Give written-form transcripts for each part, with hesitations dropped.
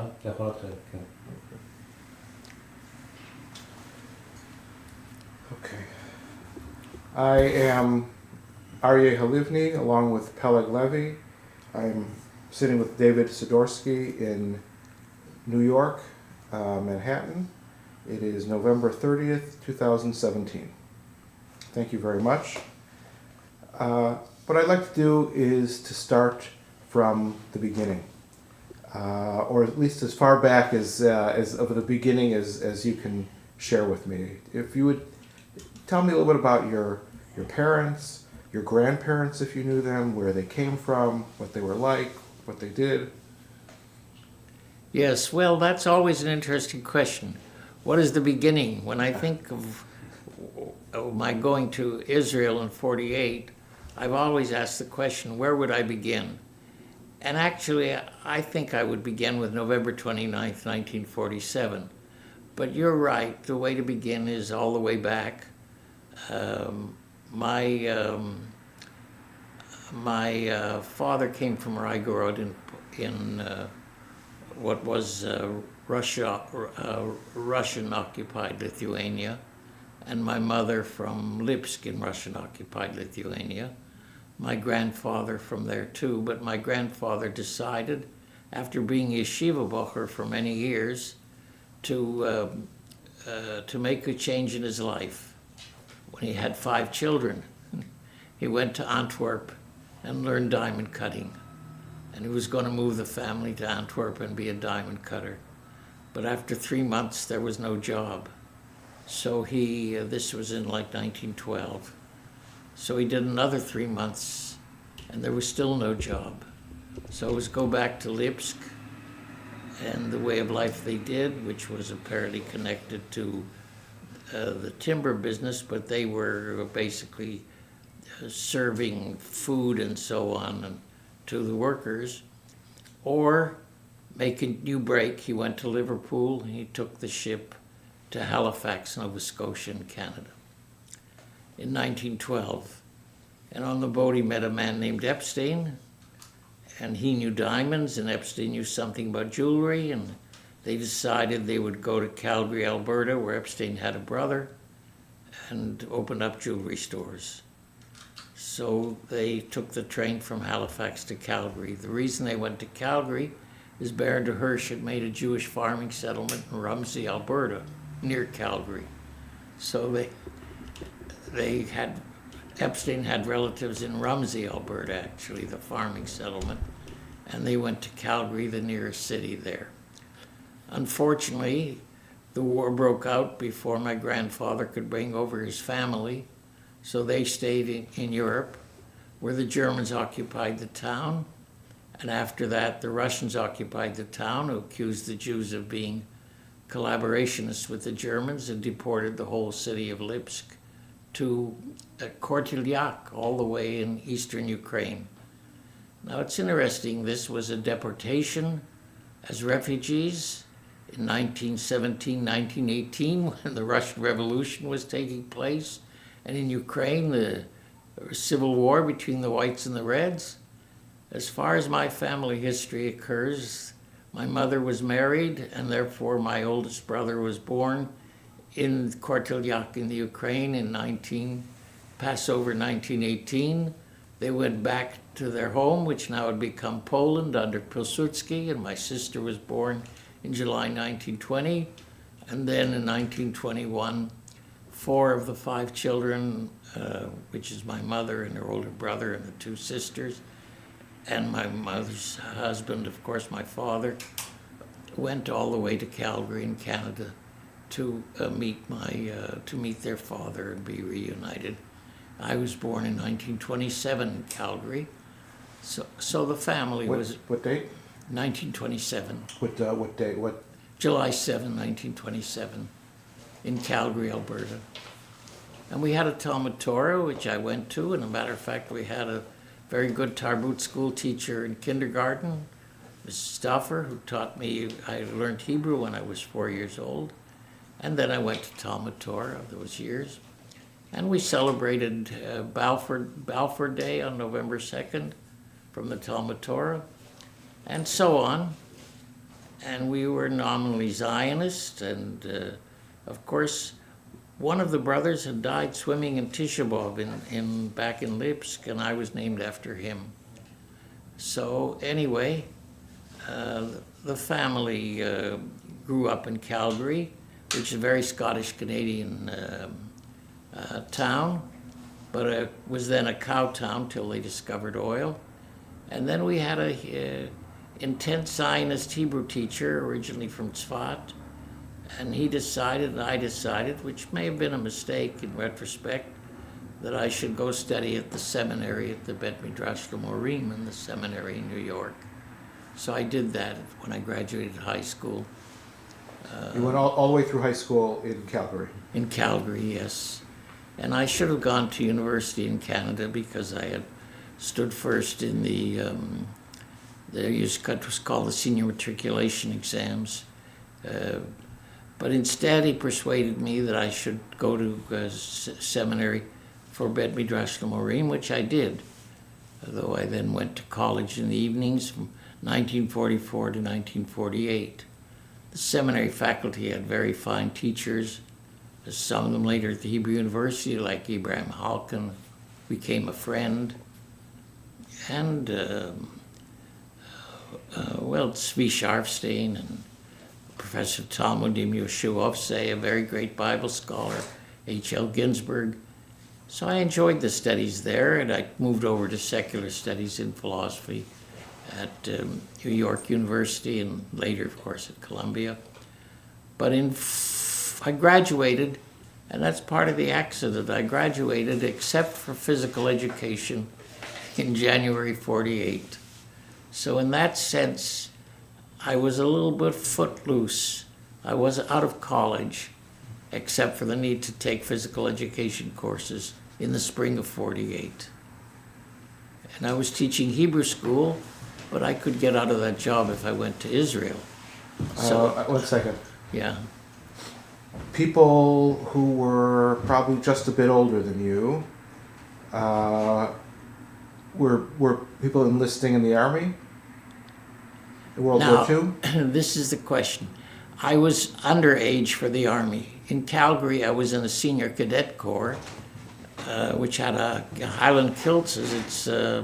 אתה יכול להתחיל, כן. Okay. I am Aryeh Halivni, along with Peleg Levy. I'm sitting with David Sidorsky in New York, Manhattan. It is November 30th, 2017. Thank you very much. What I'd like to do is to start from the beginning, or at least as far back as of the beginning as you can share with me. If you would tell me a little bit about your parents, your grandparents, if you knew them, where they came from, what they were like, what they did. Yes, well, that's always an interesting question. What is the beginning? When I think of my going to Israel in '48, I've always asked the question, where would I begin? And actually, I think I would begin with November 29th, 1947. But you're right, the way to begin is all the way back. My father came from Raigorod in what was Russian-occupied Lithuania, and my mother from Lipsk in Russian-occupied Lithuania. My grandfather from there too, but my grandfather decided, after being yeshiva bocher for many years, to make a change in his life. When he had 5 children, he went to Antwerp and learned diamond cutting. And he was going to move the family to Antwerp and be a diamond cutter. But after 3 months, there was no job. So this was in like 1912. So he did another 3 months, and there was still no job. So it was go back to Lipsk, and the way of life they did, which was apparently connected to the timber business, but they were basically serving food and so on to the workers, or make a new break. He went to Liverpool, and he took the ship to Halifax, Nova Scotia in Canada in 1912. And on the boat he met a man named Epstein, and he knew diamonds, and Epstein knew something about jewelry, and they decided they would go to Calgary, Alberta, where Epstein had a brother, and open up jewelry stores. So they took the train from Halifax to Calgary. The reason they went to Calgary is Baron de Hirsch had made a Jewish farming settlement in Rumsey, Alberta, near Calgary. So Epstein had relatives in Rumsey, Alberta, actually, the farming settlement, and they went to Calgary, the nearest city there. Unfortunately, the war broke out before my grandfather could bring over his family, so they stayed in Europe, where the Germans occupied the town, and after that the Russians occupied the town, who accused the Jews of being collaborationists with the Germans and deported the whole city of Lipsk to Kortylyak, all the way in eastern Ukraine. Now it's interesting, this was a deportation as refugees in 1917, 1918, when the Russian Revolution was taking place, and in Ukraine, the civil war between the whites and the reds. As far as my family history occurs, my mother was married, and therefore my oldest brother was born in Kortylyak in the Ukraine in Passover 1918. They went back to their home, which now had become Poland under Pilsudski, and my sister was born in July 1920. And then in 1921, 4 of the 5 children, which is my mother and her older brother and the 2 sisters, and my mother's husband, of course, my father, went all the way to Calgary in Canada to meet their father and be reunited. I was born in 1927 in Calgary, so the family was... What date? 1927. What date? What? July 7, 1927, in Calgary, Alberta. And we had a Talmud Torah, which I went to, and as a matter of fact, we had a very good Tarbut school teacher in kindergarten, Mrs. Stauffer, who taught me. I learned Hebrew when I was 4 years old, and then I went to Talmud Torah those years. And we celebrated Balfour Day on November 2nd from the Talmud Torah, and so on. and we were nominally Zionist, and of course, one of the brothers had died swimming in Tisha B'Av back in Lipsk, and I was named after him. So anyway, the family grew up in Calgary, which is a very Scottish-Canadian town, but it was then a cow town till they discovered oil. And then we had a intense Zionist Hebrew teacher, originally from Tzfat, and he decided, and I decided, which may have been a mistake in retrospect, that I should go study at the seminary at the Bet Midrash L'Morim in the seminary in New York. So I did that when I graduated high school. You went all the way through high school in Calgary? In Calgary, yes. And I should have gone to university in Canada because I had stood first in what was called the senior matriculation exams. But instead he persuaded me that I should go to seminary for Bet Midrash L'Morim, which I did, though I then went to college in the evenings from 1944 to 1948. The seminary faculty had very fine teachers. Some of them later at the Hebrew University, like Abraham Halkin, became a friend. And, Tzvi Sharfstein and Professor Talmudim Yoshua Ofsei, a very great Bible scholar, H.L. Ginsberg. So I enjoyed the studies there, and I moved over to secular studies in philosophy at New York University and later, of course, at Columbia. But I graduated, and that's part of the accident. I graduated except for physical education in January 48. So in that sense, I was a little bit footloose. I was out of college, except for the need to take physical education courses in the spring of 48. And I was teaching Hebrew school, but I could get out of that job if I went to Israel. So, 1 second. Yeah. People who were probably just a bit older than you were people enlisting in the army in World War II? This is the question. I was underage for the Army. In Calgary, I was in the Senior Cadet Corps, which had a Highland kilts as its, the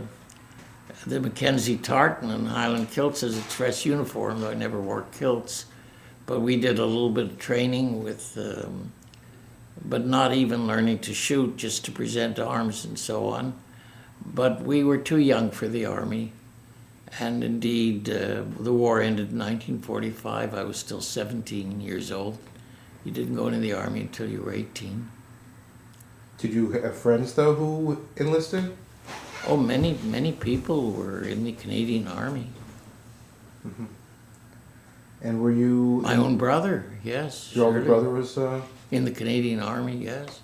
Mackenzie tartan and Highland kilts as its dress uniform, though I never wore kilts. But we did a little bit of training with, but not even learning to shoot, just to present arms and so on. But we were too young for the Army. And indeed, the war ended in 1945. I was still 17 years old. You didn't go into the Army until you were 18. Did you have friends, though, who enlisted? Oh, many people were in the Canadian Army. Mm-hmm. And were you... My own brother, yes. Your older brother was... In the Canadian Army, yes.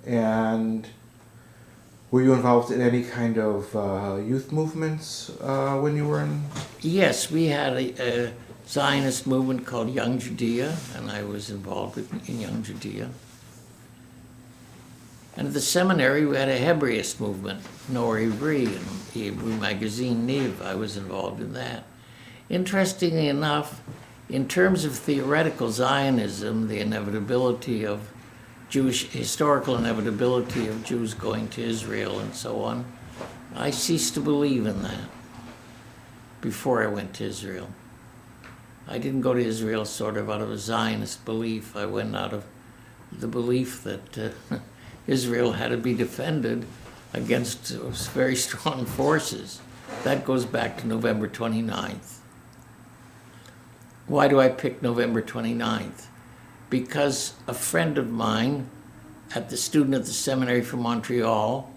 And were you involved in any kind of youth movements when you were in... Yes, we had a Zionist movement called Young Judea, and I was involved in Young Judea. And at the seminary, we had a Hebraist movement, Nor Ivri, and the Hebrew magazine Niv. I was involved in that. Interestingly enough, in terms of theoretical Zionism, the inevitability of historical inevitability of Jews going to Israel and so on, I ceased to believe in that before I went to Israel. I didn't go to Israel sort of out of a Zionist belief. I went out of the belief that Israel had to be defended against very strong forces. That goes back to November 29th. Why do I pick November 29th? Because a friend of mine, the student at the seminary from Montreal,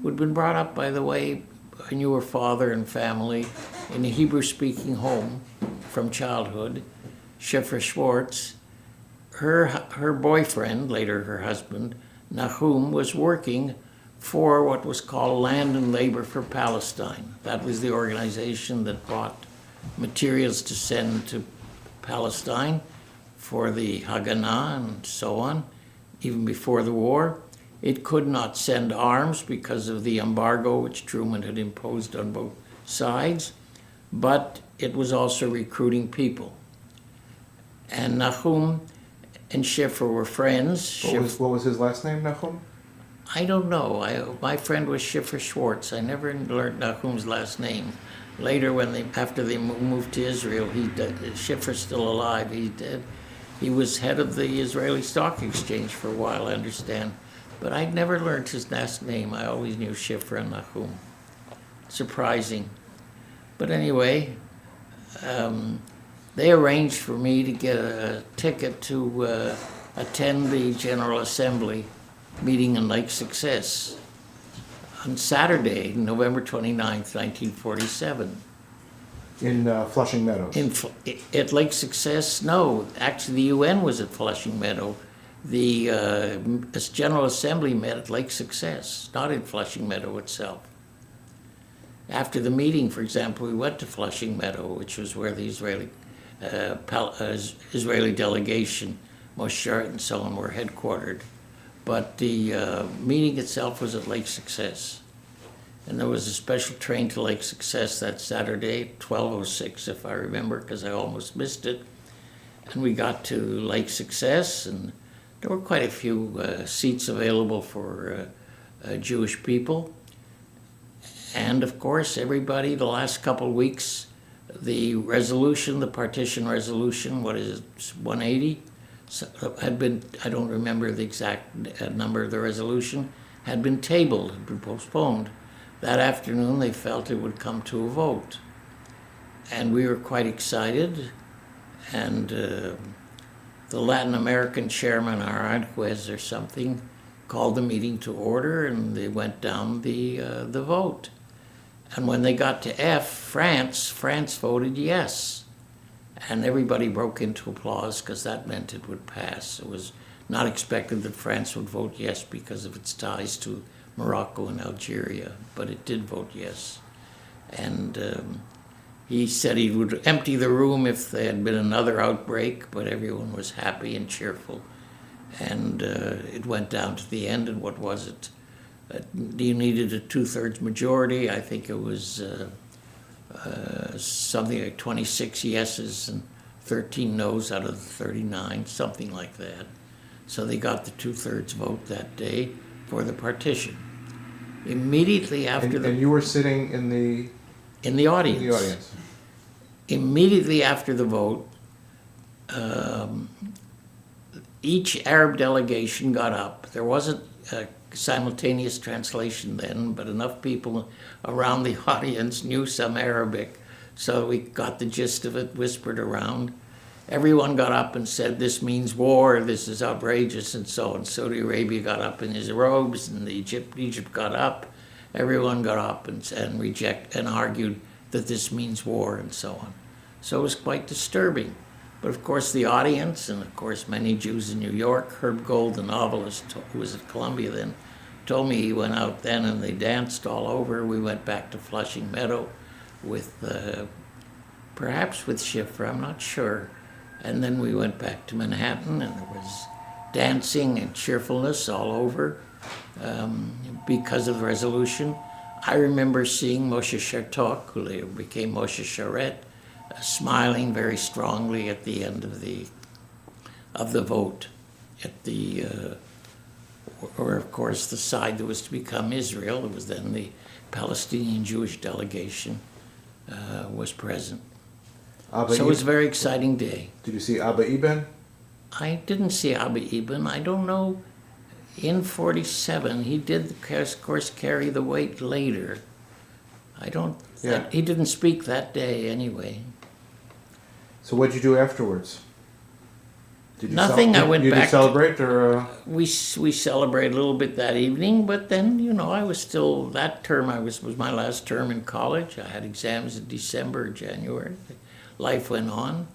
who had been brought up, by the way, I knew her father and family in a Hebrew-speaking home from childhood, Shifra Schwartz. Her boyfriend, later her husband, Nahum, was working for what was called Land and Labor for Palestine. That was the organization that bought materials to send to Palestine for the Haganah and so on, even before the war. It could not send arms because of the embargo which Truman had imposed on both sides, but it was also recruiting people. And Nahum and Schiffer were friends. What was his last name, Nahum? I don't know. My friend was Schiffer Schwartz. I never learned Nahum's last name. Later, after they moved to Israel, Schiffer's still alive. He's dead. He was head of the Israeli Stock Exchange for a while, I understand. But I never learned his last name. I always knew Schiffer and Nahum. Surprising. But anyway, they arranged for me to get a ticket to attend the General Assembly meeting in Lake Success on Saturday, November 29th, 1947. In Flushing Meadows? At Lake Success? No, actually the UN was at Flushing Meadow. The General Assembly met at Lake Success, not in Flushing Meadow itself. After the meeting, for example, we went to Flushing Meadow, which was where the Israeli delegation, Moshe and so on, were headquartered. But the meeting itself was at Lake Success. And there was a special train to Lake Success that Saturday, 12:06, if I remember, because I almost missed it. And we got to Lake Success, and there were quite a few seats available for Jewish people. And of course, everybody, the last couple of weeks, the resolution, the partition resolution, what is it, 180, had been, I don't remember the exact number of the resolution, had been tabled, had been postponed. That afternoon, they felt it would come to a vote. And we were quite excited. And the Latin American chairman, Aryeh or something, called the meeting to order, and they went down the vote. And when they got to F, France voted yes. And everybody broke into applause because that meant it would pass. It was not expected that France would vote yes because of its ties to Morocco and Algeria, but it did vote yes. And he said he would empty the room if there had been another outbreak, but everyone was happy and cheerful. And it went down to the end, and what was it? You needed a 2/3 majority. I think it was something like 26 yeses and 13 noes out of the 39, something like that. So they got the 2/3 vote that day for the partition. Immediately after and you were sitting in the audience. In the audience. Immediately after the vote, each Arab delegation got up. There wasn't a simultaneous translation then, but enough people around the audience knew some Arabic, so we got the gist of it whispered around. Everyone got up and said, "This means war, this is outrageous," and so on. Saudi Arabia got up in his robes, and Egypt got up. Everyone got up and argued that this means war, and so on. So it was quite disturbing. But of course the audience, and of course many Jews in New York, Herb Gold, the novelist who was at Columbia then, told me he went out then and they danced all over. We went back to Flushing Meadow with, perhaps with Schiffer, I'm not sure. And then we went back to Manhattan, and there was dancing and cheerfulness all over because of the resolution. I remember seeing Moshe Shartok, who later became Moshe Sharet, smiling very strongly at the end of the vote, at the or of course the side that was to become Israel. It was then the Palestinian Jewish delegation was present. So it was a very exciting day. Did you see Abba Eban? I didn't see Abba Eban. I don't know. In 47, he did, of course, carry the weight later. He didn't speak that day anyway. So what did you do afterwards? Did you Nothing. I went back. Did you celebrate, or? We celebrated a little bit that evening, but then, I was still, that term was my last term in college. I had exams in December, January. Life went on.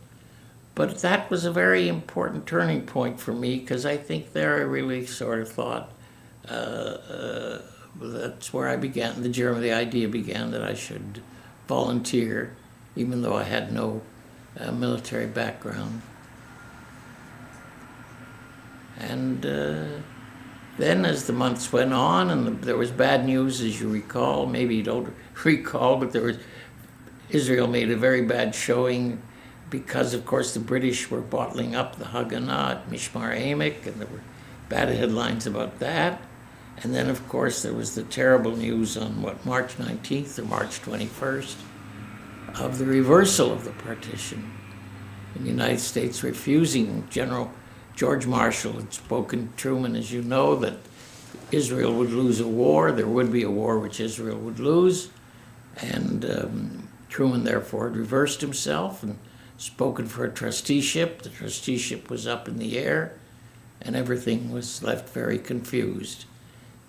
But that was a very important turning point for me, because I think there I really sort of thought, that's where I began, the idea began that I should volunteer, even though I had no military background. And then as the months went on, and there was bad news, as you recall, maybe you don't recall, but there was Israel made a very bad showing because, of course, the British were bottling up the Haganah at Mishmar Emek, and there were bad headlines about that. And then, of course, there was the terrible news on, March 19th or March 21st, of the reversal of the partition. And the United States refusing. General George Marshall had spoken to Truman, as you know, that Israel would lose a war. There would be a war which Israel would lose. And Truman, therefore, had reversed himself and spoken for a trusteeship. The trusteeship was up in the air, and everything was left very confused.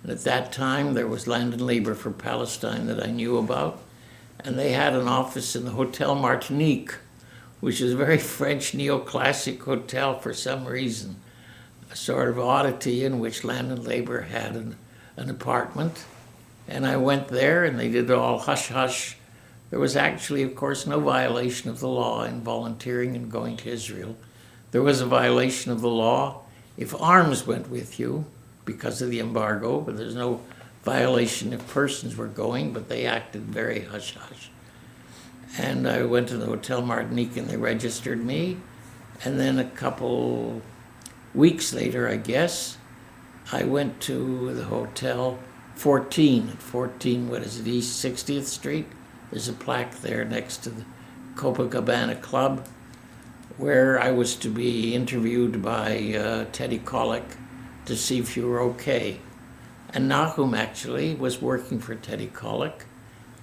And at that time, there was Land and Labor for Palestine that I knew about, and they had an office in the Hotel Martinique, which is a very French neoclassic hotel for some reason, a sort of oddity in which Land and Labor had an apartment. And I went there, and they did it all hush-hush. There was actually, of course, no violation of the law in volunteering and going to Israel. There was a violation of the law if arms went with you because of the embargo, but there's no violation if persons were going, but they acted very hush-hush. And I went to the Hotel Martinique, and they registered me. And then a couple weeks later, I guess, I went to the Hotel 14, at 14, what is it, East 60th Street? There's a plaque there next to the Copacabana Club, where I was to be interviewed by Teddy Kollek to see if you were okay. And Nahum actually was working for Teddy Kollek,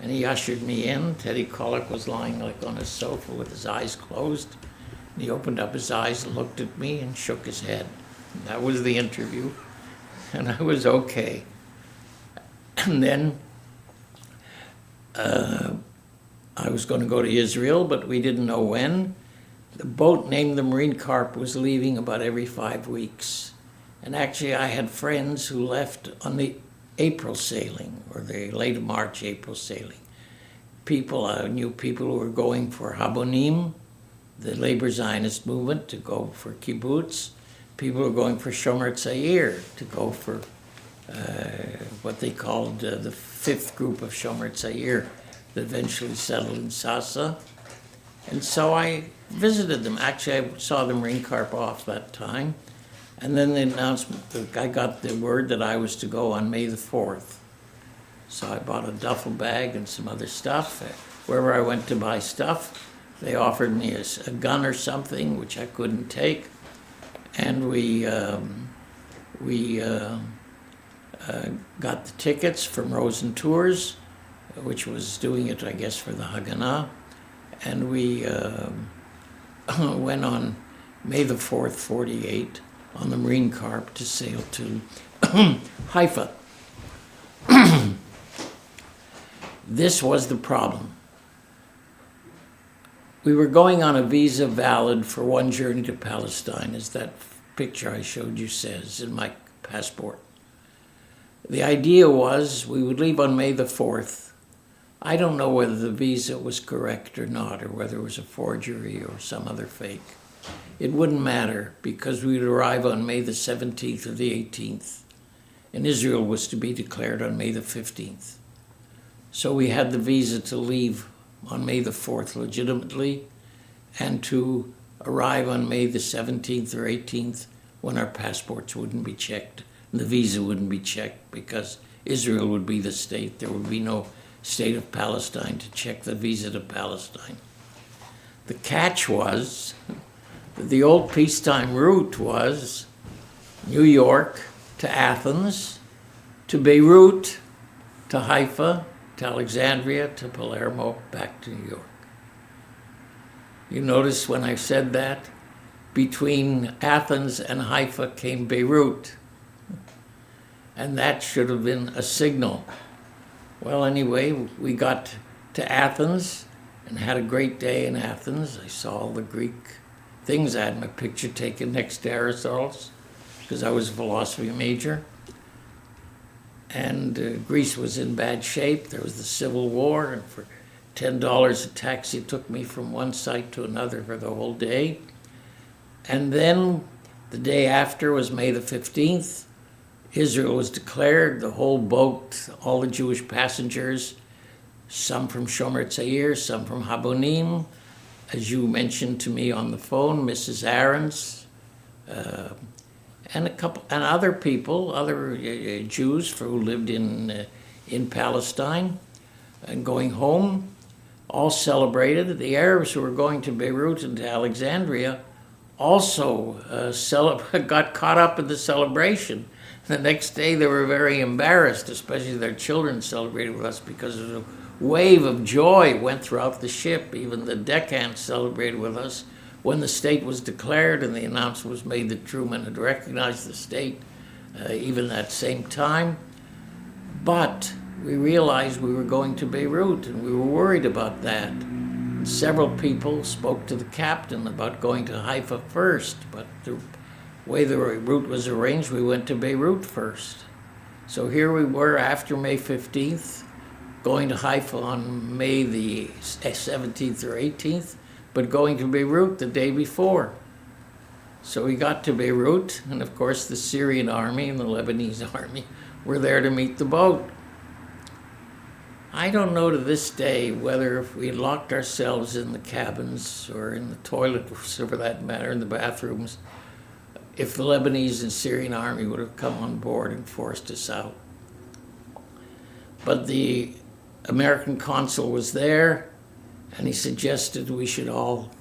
and he ushered me in. Teddy Kollek was lying like on a sofa with his eyes closed. And he opened up his eyes and looked at me and shook his head. And that was the interview, and I was okay. And then I was going to go to Israel, but we didn't know when. The boat named the Marine Carp was leaving about every 5 weeks. And actually I had friends who left on the April sailing, or the late March, April sailing. I knew people who were going for Habonim, the labor Zionist movement, to go for kibbutz. People who were going for Shomer Tzair, to go for what they called the fifth group of Shomer Tzair that eventually settled in Sasa. And so I visited them. Actually, I saw the Marine Carp off that time. And then the announcement, I got the word that I was to go on May the 4th. So I bought a duffel bag and some other stuff. Wherever I went to buy stuff, they offered me a gun or something, which I couldn't take. And we got the tickets from Rosen Tours, which was doing it, I guess, for the Haganah. And we went on May the 4th, 48, on the Marine Carp to sail to Haifa. This was the problem. We were going on a visa valid for one journey to Palestine, as that picture I showed you says in my passport. The idea was we would leave on May the 4th. I don't know whether the visa was correct or not, or whether it was a forgery or some other fake. It wouldn't matter, because we would arrive on May the 17th or the 18th, and Israel was to be declared on May the 15th. So we had the visa to leave on May the 4th legitimately, and to arrive on May the 17th or 18th when our passports wouldn't be checked, and the visa wouldn't be checked, because Israel would be the state. There would be no state of Palestine to check the visa to Palestine. The catch was that the old peacetime route was New York to Athens, to Beirut, to Haifa, to Alexandria, to Palermo, back to New York. You notice when I said that, between Athens and Haifa came Beirut. And that should have been a signal. Well, anyway, we got to Athens and had a great day in Athens. I saw all the Greek things. I had my picture taken next to Aristotle's because I was a philosophy major. And Greece was in bad shape. There was the Civil War, and for $10 a taxi took me from one site to another for the whole day. And then the day after was May the 15th. Israel was declared, the whole boat, all the Jewish passengers some from Shomer Tzair, some from Habonim, as you mentioned to me on the phone, Mrs. Ahrens, and other people, other Jews who lived in Palestine, and going home, all celebrated. The Arabs who were going to Beirut and to Alexandria also got caught up in the celebration. The next day they were very embarrassed, especially their children celebrated with us, because a wave of joy went throughout the ship. Even the deckhands celebrated with us when the state was declared and the announcement was made that Truman had recognized the state, even that same time. But we realized we were going to Beirut, and we were worried about that. And several people spoke to the captain about going to Haifa first, but the way the route was arranged, we went to Beirut first. So here we were after May 15th, going to Haifa on May the 17th or 18th, but going to Beirut the day before. So we got to Beirut, and of course the Syrian army and the Lebanese army were there to meet the boat. I don't know to this day whether if we had locked ourselves in the cabins or in the toilet, or for that matter, in the bathrooms, if the Lebanese and Syrian army would have come on board and forced us out. But the American consul was there, and he suggested we should all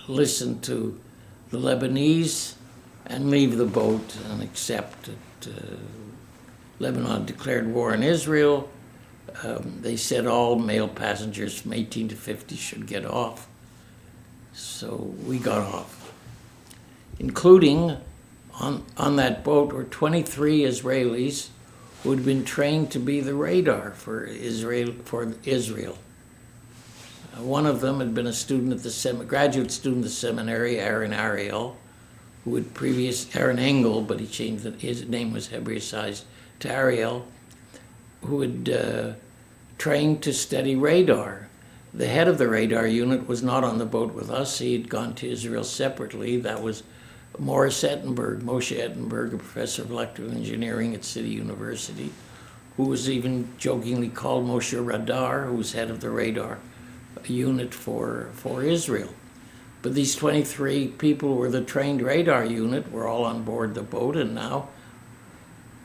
listen to the Lebanese and leave the boat and accept that Lebanon declared war on Israel. They said all male passengers from 18 to 50 should get off. So we got off, including on that boat were 23 Israelis who had been trained to be the radar for Israel. One of them had been a student at the graduate student at the seminary, Aryeh, who had Aaron Engel, but he changed it. His name was Hebraicized to Aryeh, who had trained to study radar. The head of the radar unit was not on the boat with us. He had gone to Israel separately. That was Moshe Ettenberg, a professor of electrical engineering at City University, who was even jokingly called Moshe Radar, who was head of the radar unit for Israel. But these 23 people were the trained radar unit, were all on board the boat, and now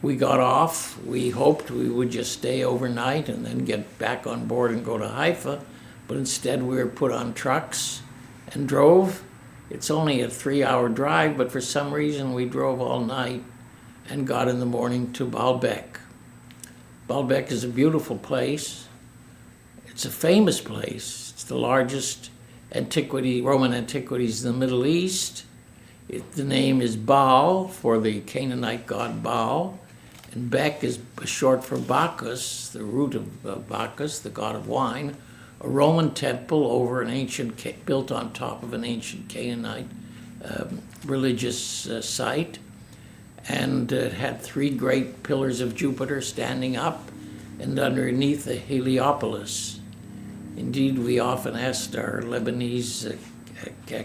we got off. We hoped we would just stay overnight and then get back on board and go to Haifa, but instead we were put on trucks and drove. It's only a 3-hour drive, but for some reason we drove all night and got in the morning to Baalbek. Baalbek is a beautiful place. It's a famous place. It's the largest Roman antiquities in the Middle East. The name is Baal, for the Canaanite god Baal, and Bek is short for Bacchus, the root of Bacchus, the god of wine, a Roman temple over built on top of an ancient Canaanite religious site, and it had 3 great pillars of Jupiter standing up, and underneath a Heliopolis. Indeed, we often asked our Lebanese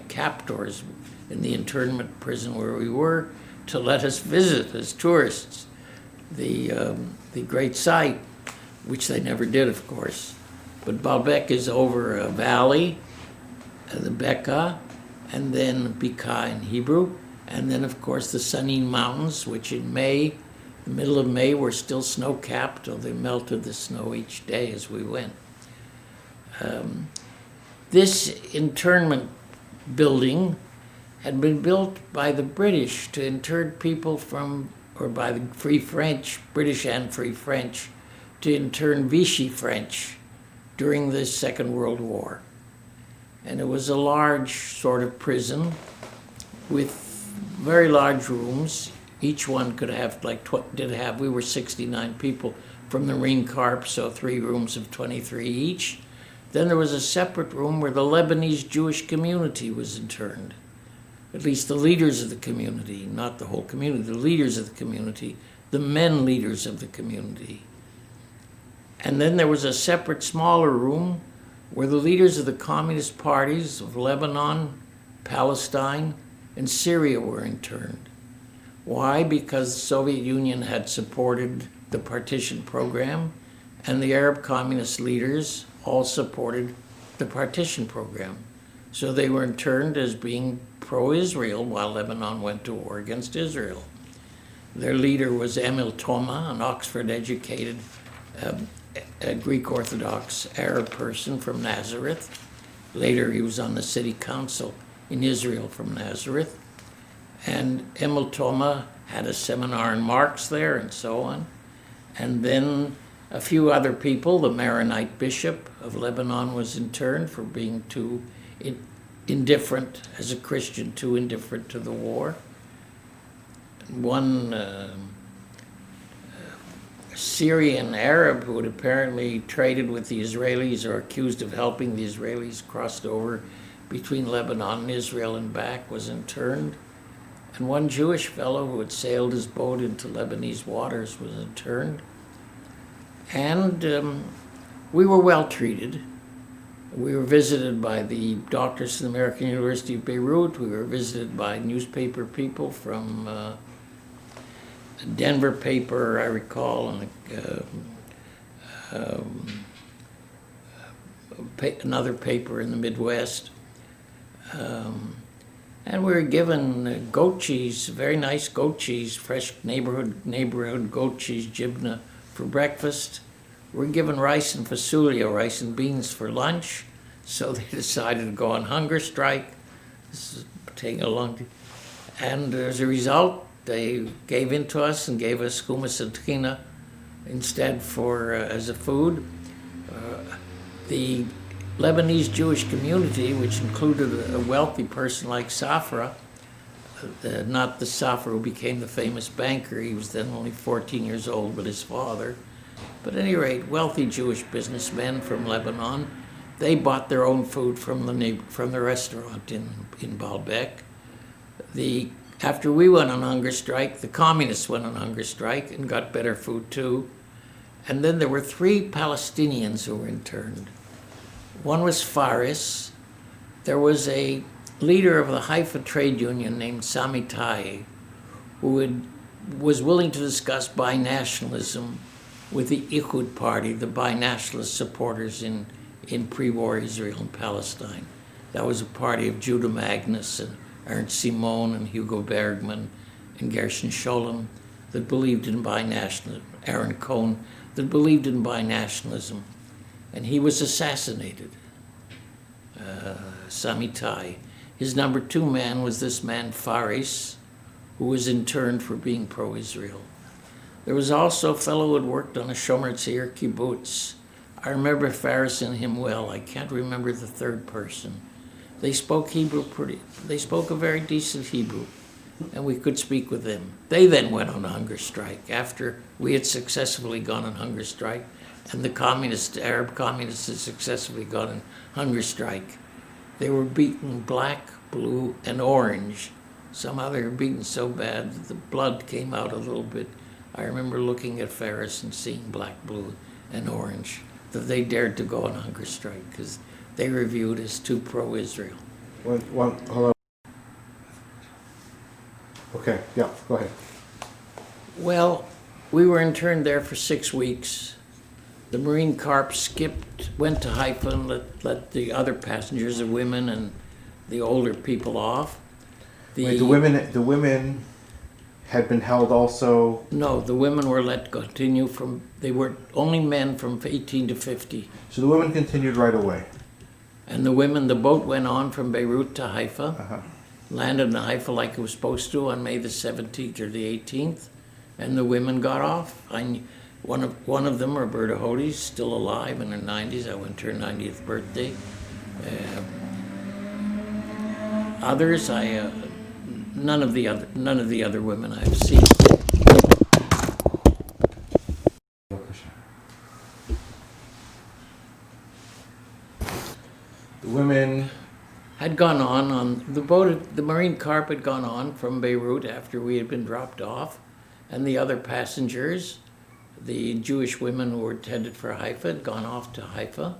captors in the internment prison where we were to let us visit as tourists the great site, which they never did, of course. But Baalbek is over a valley, the Beka, and then Bika in Hebrew, and then, of course, the Sanin Mountains, which in May, the middle of May, were still snow-capped, though they melted the snow each day as we went. This internment building had been built by the British to intern people by the Free French, British and Free French, to intern Vichy French during the Second World War. And it was a large sort of prison with very large rooms. Each one could have we were 69 people from the Marine Corps, so 3 rooms of 23 each. Then there was a separate room where the Lebanese Jewish community was interned. At least the leaders of the community, not the whole community, the leaders of the community, the men leaders of the community. And then there was a separate, smaller room where the leaders of the communist parties of Lebanon, Palestine, and Syria were interned. Why? Because the Soviet Union had supported the partition program, and the Arab communist leaders all supported the partition program. So they were interned as being pro-Israel while Lebanon went to war against Israel. Their leader was Emil Toma, an Oxford-educated a Greek Orthodox Arab person from Nazareth. Later he was on the city council in Israel from Nazareth. And Emil Toma had a seminar in Marx there and so on. And then a few other people, the Maronite bishop of Lebanon was interned for being too indifferent, as a Christian, too indifferent to the war. One Syrian Arab who had apparently traded with the Israelis or accused of helping the Israelis crossed over between Lebanon and Israel and back was interned. And one Jewish fellow who had sailed his boat into Lebanese waters was interned. And we were well treated. We were visited by the doctors from the American University of Beirut. We were visited by newspaper people from a Denver paper, I recall, and another paper in the Midwest. And we were given goat cheese, very nice goat cheese, fresh neighborhood goat cheese, jibna, for breakfast. We were given rice and fasulia, rice and beans, for lunch. So they decided to go on hunger strike. This is taking a long time. And as a result, they gave in to us and gave us hummus and tahina instead for as a food. The Lebanese Jewish community, which included a wealthy person like Safra, not the Safra who became the famous banker, he was then only 14 years old, but his father. But at any rate, wealthy Jewish businessmen from Lebanon, they bought their own food from the restaurant in Baalbek. After we went on hunger strike, the communists went on hunger strike and got better food too. And then there were 3 Palestinians who were interned. One was Faris. There was a leader of the Haifa trade union named Sami Tai, who was willing to discuss binationalism with the Ikhud party, the binationalist supporters in pre-war Israel and Palestine. That was a party of Judah Magnus and Ernst Simon and Hugo Bergman and Gershon Scholem that believed in binationalism, Aaron Cohn, that believed in binationalism. And he was assassinated, Sami Tai. His number 2 man was this man Faris, who was interned for being pro-Israel. There was also a fellow who had worked on a Shomer Tzair kibbutz. I remember Faris and him well. I can't remember the third person. They spoke Hebrew they spoke a very decent Hebrew, and we could speak with them. They then went on a hunger strike after we had successfully gone on hunger strike, and the Arab communists had successfully gone on hunger strike. They were beaten black, blue, and orange. Somehow they were beaten so bad that the blood came out a little bit. I remember looking at Faris and seeing black, blue, and orange, that they dared to go on hunger strike because they were viewed as too pro-Israel. Hello. Okay, yeah, go ahead. Well, we were interned there for 6 weeks. The Marine Corps went to Haifa and let the other passengers, the women and the older people off. Wait, the women had been held also? No, the women were let continue they were only men from 18 to 50. So the women continued right away? And the boat went on from Beirut to Haifa, landed in Haifa like it was supposed to on May the 17th or the 18th, and the women got off. One of them, Roberta Hodes, still alive in her 90s. I went to her 90th birthday. Others, none of the other women I've seen. The women had gone on the boat. The Marine Corps had gone on from Beirut after we had been dropped off, and the other passengers, the Jewish women who were headed for Haifa, had gone off to Haifa.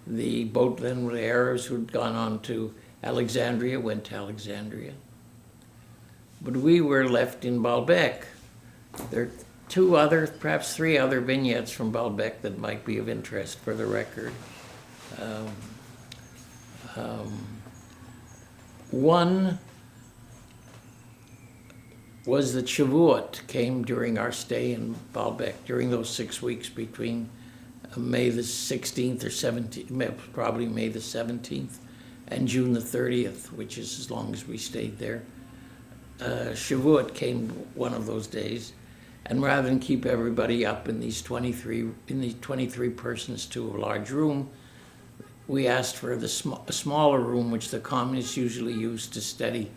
The boat then with the Arabs who had gone on to Alexandria went to Alexandria. But we were left in Baalbek. There are perhaps three other vignettes from Baalbek that might be of interest for the record. One was that Shavuot came during our stay in Baalbek, during those 6 weeks between May the 16th or 17th, probably May the 17th, and June the 30th, which is as long as we stayed there. Shavuot came one of those days, and rather than keep everybody up in these 23 persons to a large room, we asked for a smaller room, which the communists usually used to study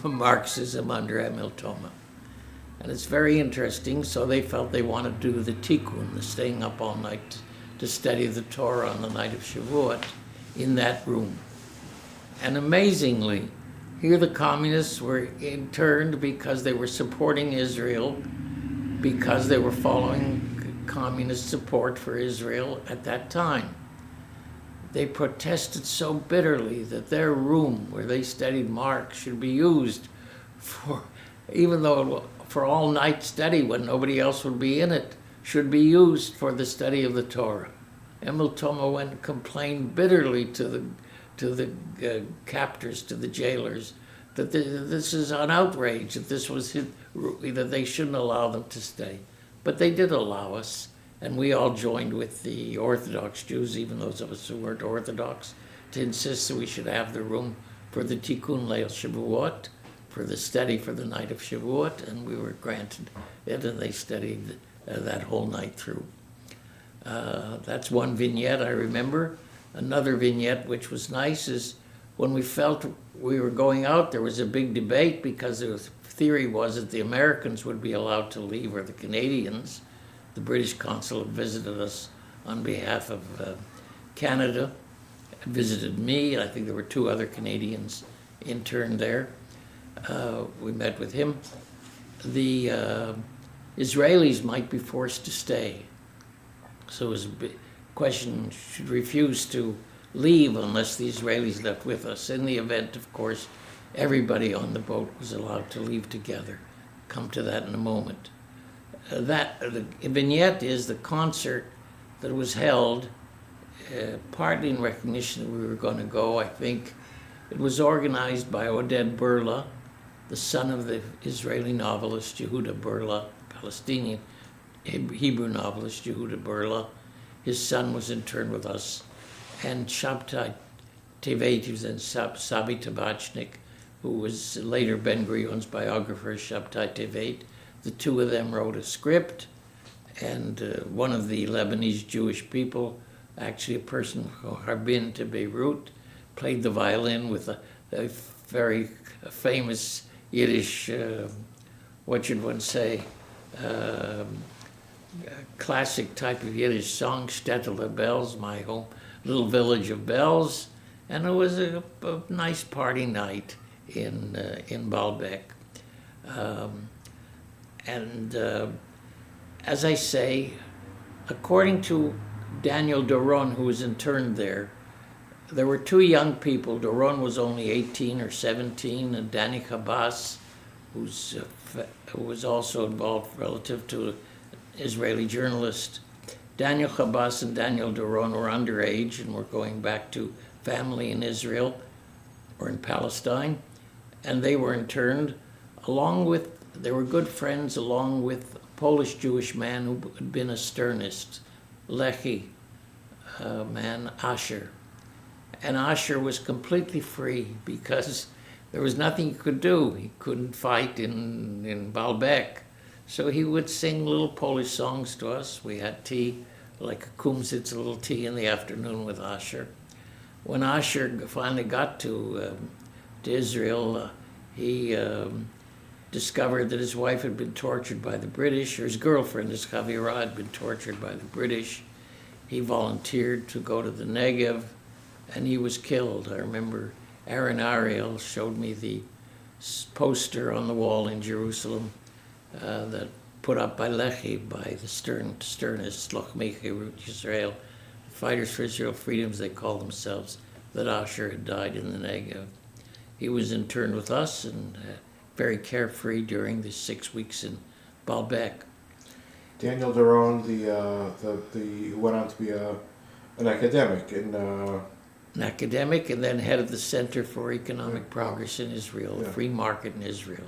Marxism under Emil Thoma. And it's very interesting, so they felt they wanted to do the tikkun, the staying up all night to study the Torah on the night of Shavuot in that room. And amazingly, here the communists were interned because they were supporting Israel, because they were following communist support for Israel at that time. They protested so bitterly that their room where they studied Marx should be used for, even though for all-night study when nobody else would be in it, should be used for the study of the Torah. Emil Thoma went and complained bitterly to the captors, to the jailers, that this is an outrage, that this was that they shouldn't allow them to stay. But they did allow us. And we all joined with the Orthodox Jews, even those of us who weren't Orthodox, to insist that we should have the room for the Tikkun Leil Shavuot, for the study for the night of Shavuot, and we were granted it, and they studied that whole night through. That's one vignette I remember. Another vignette which was nice is when we felt we were going out, there was a big debate because the theory was that the Americans would be allowed to leave, or the Canadians. The British consul had visited us on behalf of Canada, visited me. I think there were 2 other Canadians interned there. We met with him. The Israelis might be forced to stay. So it was a question, should refuse to leave unless the Israelis left with us. In the event, of course, everybody on the boat was allowed to leave together. Come to that in a moment. The vignette is the concert that was held, partly in recognition that we were going to go, I think. It was organized by Oded Berla, the son of the Israeli novelist Yehuda Berla, Palestinian Hebrew novelist Yehuda Berla. His son was interned with us. And Shabtai Tevet, who was then Sabi Tabachnik, who was later Ben Gurion's biographer, Shabtai Tevet. The 2 of them wrote a script, and one of the Lebanese Jewish people, actually a person from Harbin to Beirut, played the violin with a very famous Yiddish, what should one say, classic type of Yiddish song, Shtetl Bells, my home little village of bells, and it was a nice party night in Baalbek. As I say, according to Daniel Doron, who was interned there were 2 young people. Doron was only 18 or 17, and Danny Chabas, who was also involved relative to an Israeli journalist. Daniel Chabas and Daniel Doron were underage and were going back to family in Israel or in Palestine, and they were interned they were good friends along with a Polish Jewish man who had been a sternist, Lechy, man Asher. And Asher was completely free because there was nothing he could do. He couldn't fight in Baalbek. So he would sing little Polish songs to us. We had tea, like a kumsitz, a little tea in the afternoon with Asher. When Asher finally got to Israel, he discovered that his wife had been tortured by the British, or his girlfriend, his Chavira, had been tortured by the British. He volunteered to go to the Negev, and he was killed. I remember Aaron Ariel showed me the poster on the wall in Jerusalem that put up by Lechy, by the sternest, Lochmei Cherut Israel, Fighters for Israel Freedoms, they call themselves, that Asher had died in the Negev. He was interned with us and very carefree during the 6 weeks in Baalbek. Daniel Doron, the who went on to be a An academic in An academic, and then head of the Center for Economic Progress in Israel, the Yeah. free market in Israel,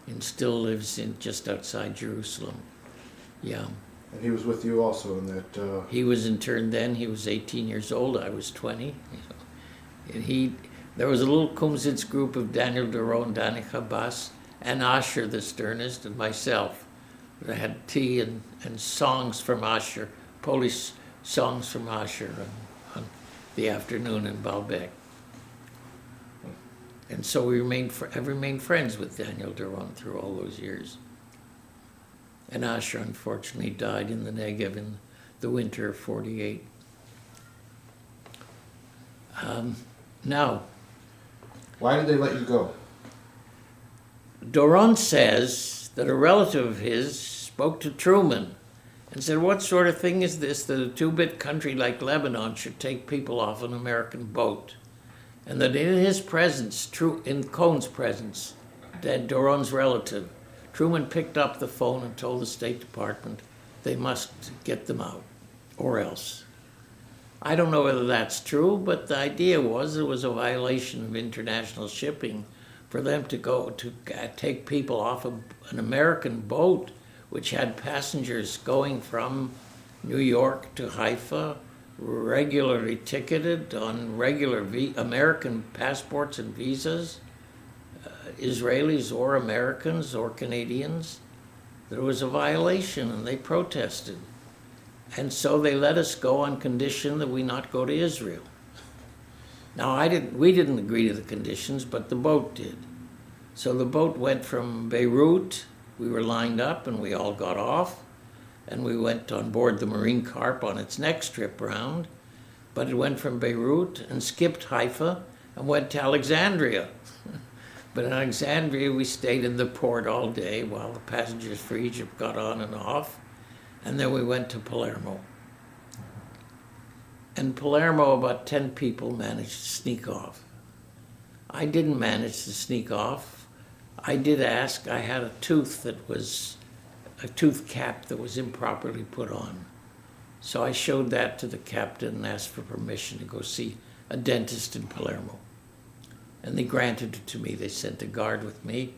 and still lives in just outside Jerusalem. Yeah. and he was with you also in that. He was interned then. He was 18 years old. I was 20. And there was a little Kumsitz group of Daniel Doron, Danny Chabas, and Asher, the sternist, and myself. They had tea and songs from Asher, Polish songs from Asher on the afternoon in Baalbek. And so have remained friends with Daniel Doron through all those years. And Asher unfortunately died in the Negev in the winter of 48. Now, Why did they let you go? Doron says that a relative of his spoke to Truman and said, what sort of thing is this that a two-bit country like Lebanon should take people off an American boat? And that in his presence, in Cohn's presence, Doron's relative, Truman picked up the phone and told the State Department they must get them out, or else. I don't know whether that's true, but the idea was it was a violation of international shipping for them to go to take people off an American boat which had passengers going from New York to Haifa, regularly ticketed on regular American passports and visas, Israelis or Americans or Canadians. There was a violation and they protested. And so they let us go on condition that we not go to Israel. Now we didn't agree to the conditions, but the boat did. So the boat went from Beirut, we were lined up and we all got off, and we went on board the Marine Carp on its next trip round, but it went from Beirut and skipped Haifa and went to Alexandria. But in Alexandria we stayed in the port all day while the passengers for Egypt got on and off, and then we went to Palermo. In Palermo, about 10 people managed to sneak off. I didn't manage to sneak off. I did ask. I had a tooth cap that was improperly put on. So I showed that to the captain and asked for permission to go see a dentist in Palermo. And they granted it to me. They sent a guard with me,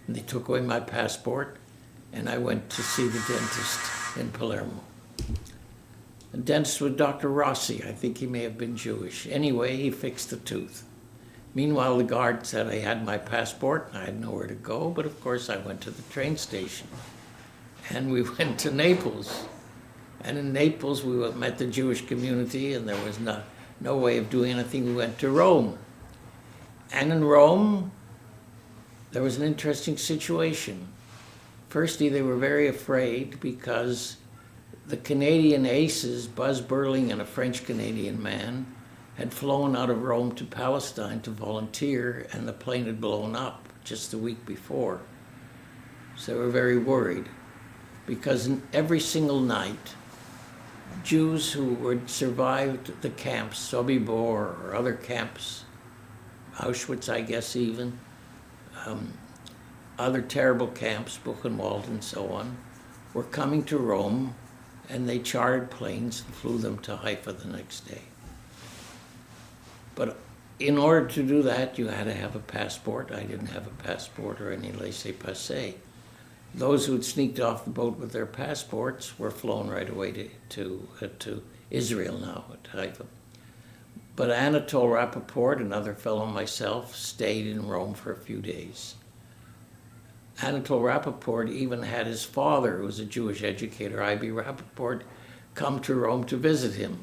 and they took away my passport, and I went to see the dentist in Palermo. The dentist was Dr. Rossi. I think he may have been Jewish. Anyway, he fixed the tooth. Meanwhile, the guard said I had my passport. I had nowhere to go, but of course I went to the train station. And we went to Naples. And in Naples, we met the Jewish community, and there was no way of doing anything. We went to Rome. And in Rome, there was an interesting situation. Firstly, they were very afraid because the Canadian aces, Buzz Burling and a French-Canadian man, had flown out of Rome to Palestine to volunteer, and the plane had blown up just the week before. So they were very worried because every single night, Jews who had survived the camps, Sobibor or other camps, Auschwitz, I guess even, other terrible camps, Buchenwald and so on, were coming to Rome, and they chartered planes and flew them to Haifa the next day. But in order to do that, you had to have a passport. I didn't have a passport or any laissez-passer. Those who had sneaked off the boat with their passports were flown right away to Israel now, at Haifa. But Anatole Rappaport, another fellow myself, stayed in Rome for a few days. Anatole Rappaport even had his father, who was a Jewish educator, I.B. Rappaport, come to Rome to visit him.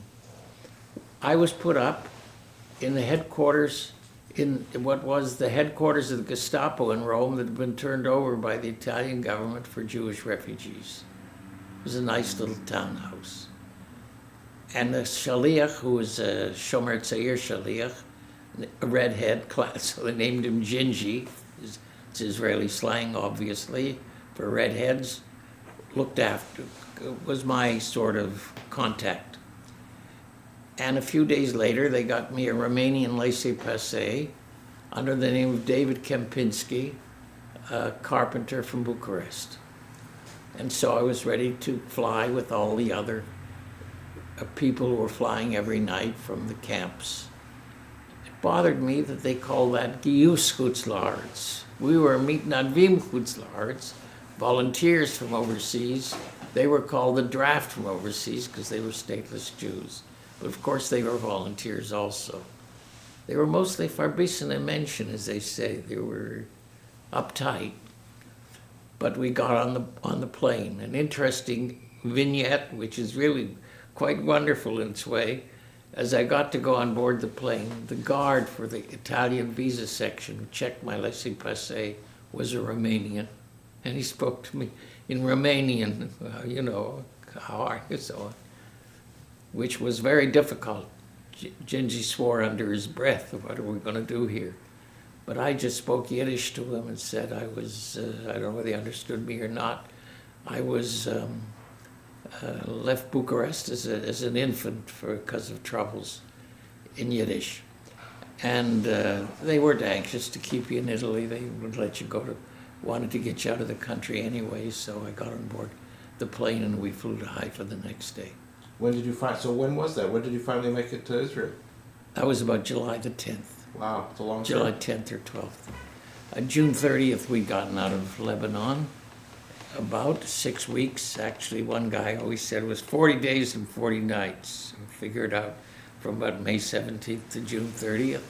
I was put up in the headquarters, in what was the headquarters of the Gestapo in Rome that had been turned over by the Italian government for Jewish refugees. It was a nice little townhouse. And the shaliach, who was a Shomer Tzair shaliach, a redhead, so they named him Gingy. It's Israeli slang, obviously, for redheads. Looked after, was my sort of contact. And a few days later, they got me a Romanian laissez-passer under the name of David Kempinski, a carpenter from Bucharest. And so I was ready to fly with all the other people who were flying every night from the camps. It bothered me that they called that Giyus. We were Mitnadvim Chutzlaarts, volunteers from overseas. They were called the draft from overseas because they were stateless Jews. But of course they were volunteers also. They were mostly Farbissene Menschen, as they say. They were uptight. But we got on the plane. An interesting vignette, which is really quite wonderful in its way. As I got to go on board the plane, the guard for the Italian visa section who checked my laissez-passer was a Romanian. And he spoke to me in Romanian, you know, how are you, so on, which was very difficult. Genji swore under his breath, what are we going to do here? But I just spoke Yiddish to him and said I was, I don't know whether he understood me or not, I was left Bucharest as an infant because of troubles in Yiddish. And they weren't anxious to keep you in Italy. They would let you go to, wanted to get you out of the country anyway, so I got on board the plane and we flew to Haifa the next day. When did you so when was that? When did you finally make it to Israel? That was about July the 10th. Wow, it's a long July time. 10th or 12th. June 30th, we'd gotten out of Lebanon. About 6 weeks, actually. One guy always said it was 40 days and 40 nights. We figured out from about May 17th to June 30th.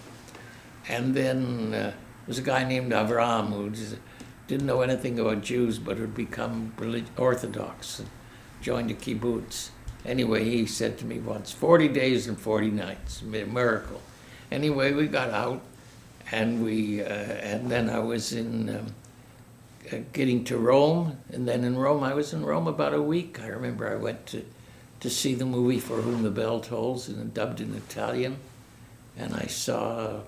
And then there was a guy named Avraham who didn't know anything about Jews, but had become Orthodox and joined a kibbutz. Anyway, he said to me once, 40 days and 40 nights, miracle. Anyway, we got out, and and then I was in getting to Rome, and then in Rome, I was in Rome about a week. I remember I went to see the movie For Whom the Bell Tolls, and dubbed in Italian, and I saw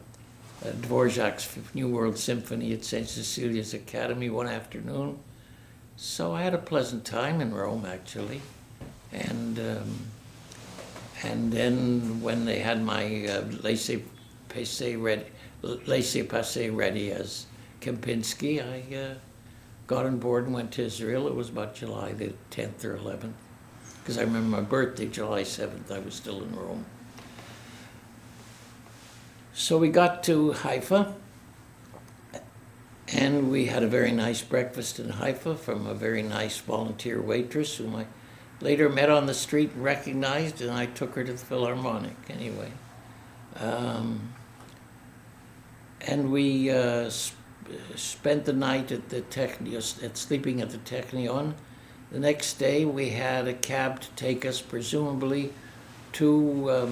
Dvorak's New World Symphony at St. Cecilia's Academy one afternoon. So I had a pleasant time in Rome, actually. And then when they had my laissez-passer ready as Kempinski, I got on board and went to Israel. It was about July the 10th or 11th, because I remember my birthday, July 7th, I was still in Rome. So we got to Haifa, and we had a very nice breakfast in Haifa from a very nice volunteer waitress whom I later met on the street and recognized, and I took her to the Philharmonic anyway. And we spent the night at the sleeping at the Technion. The next day we had a cab to take us presumably to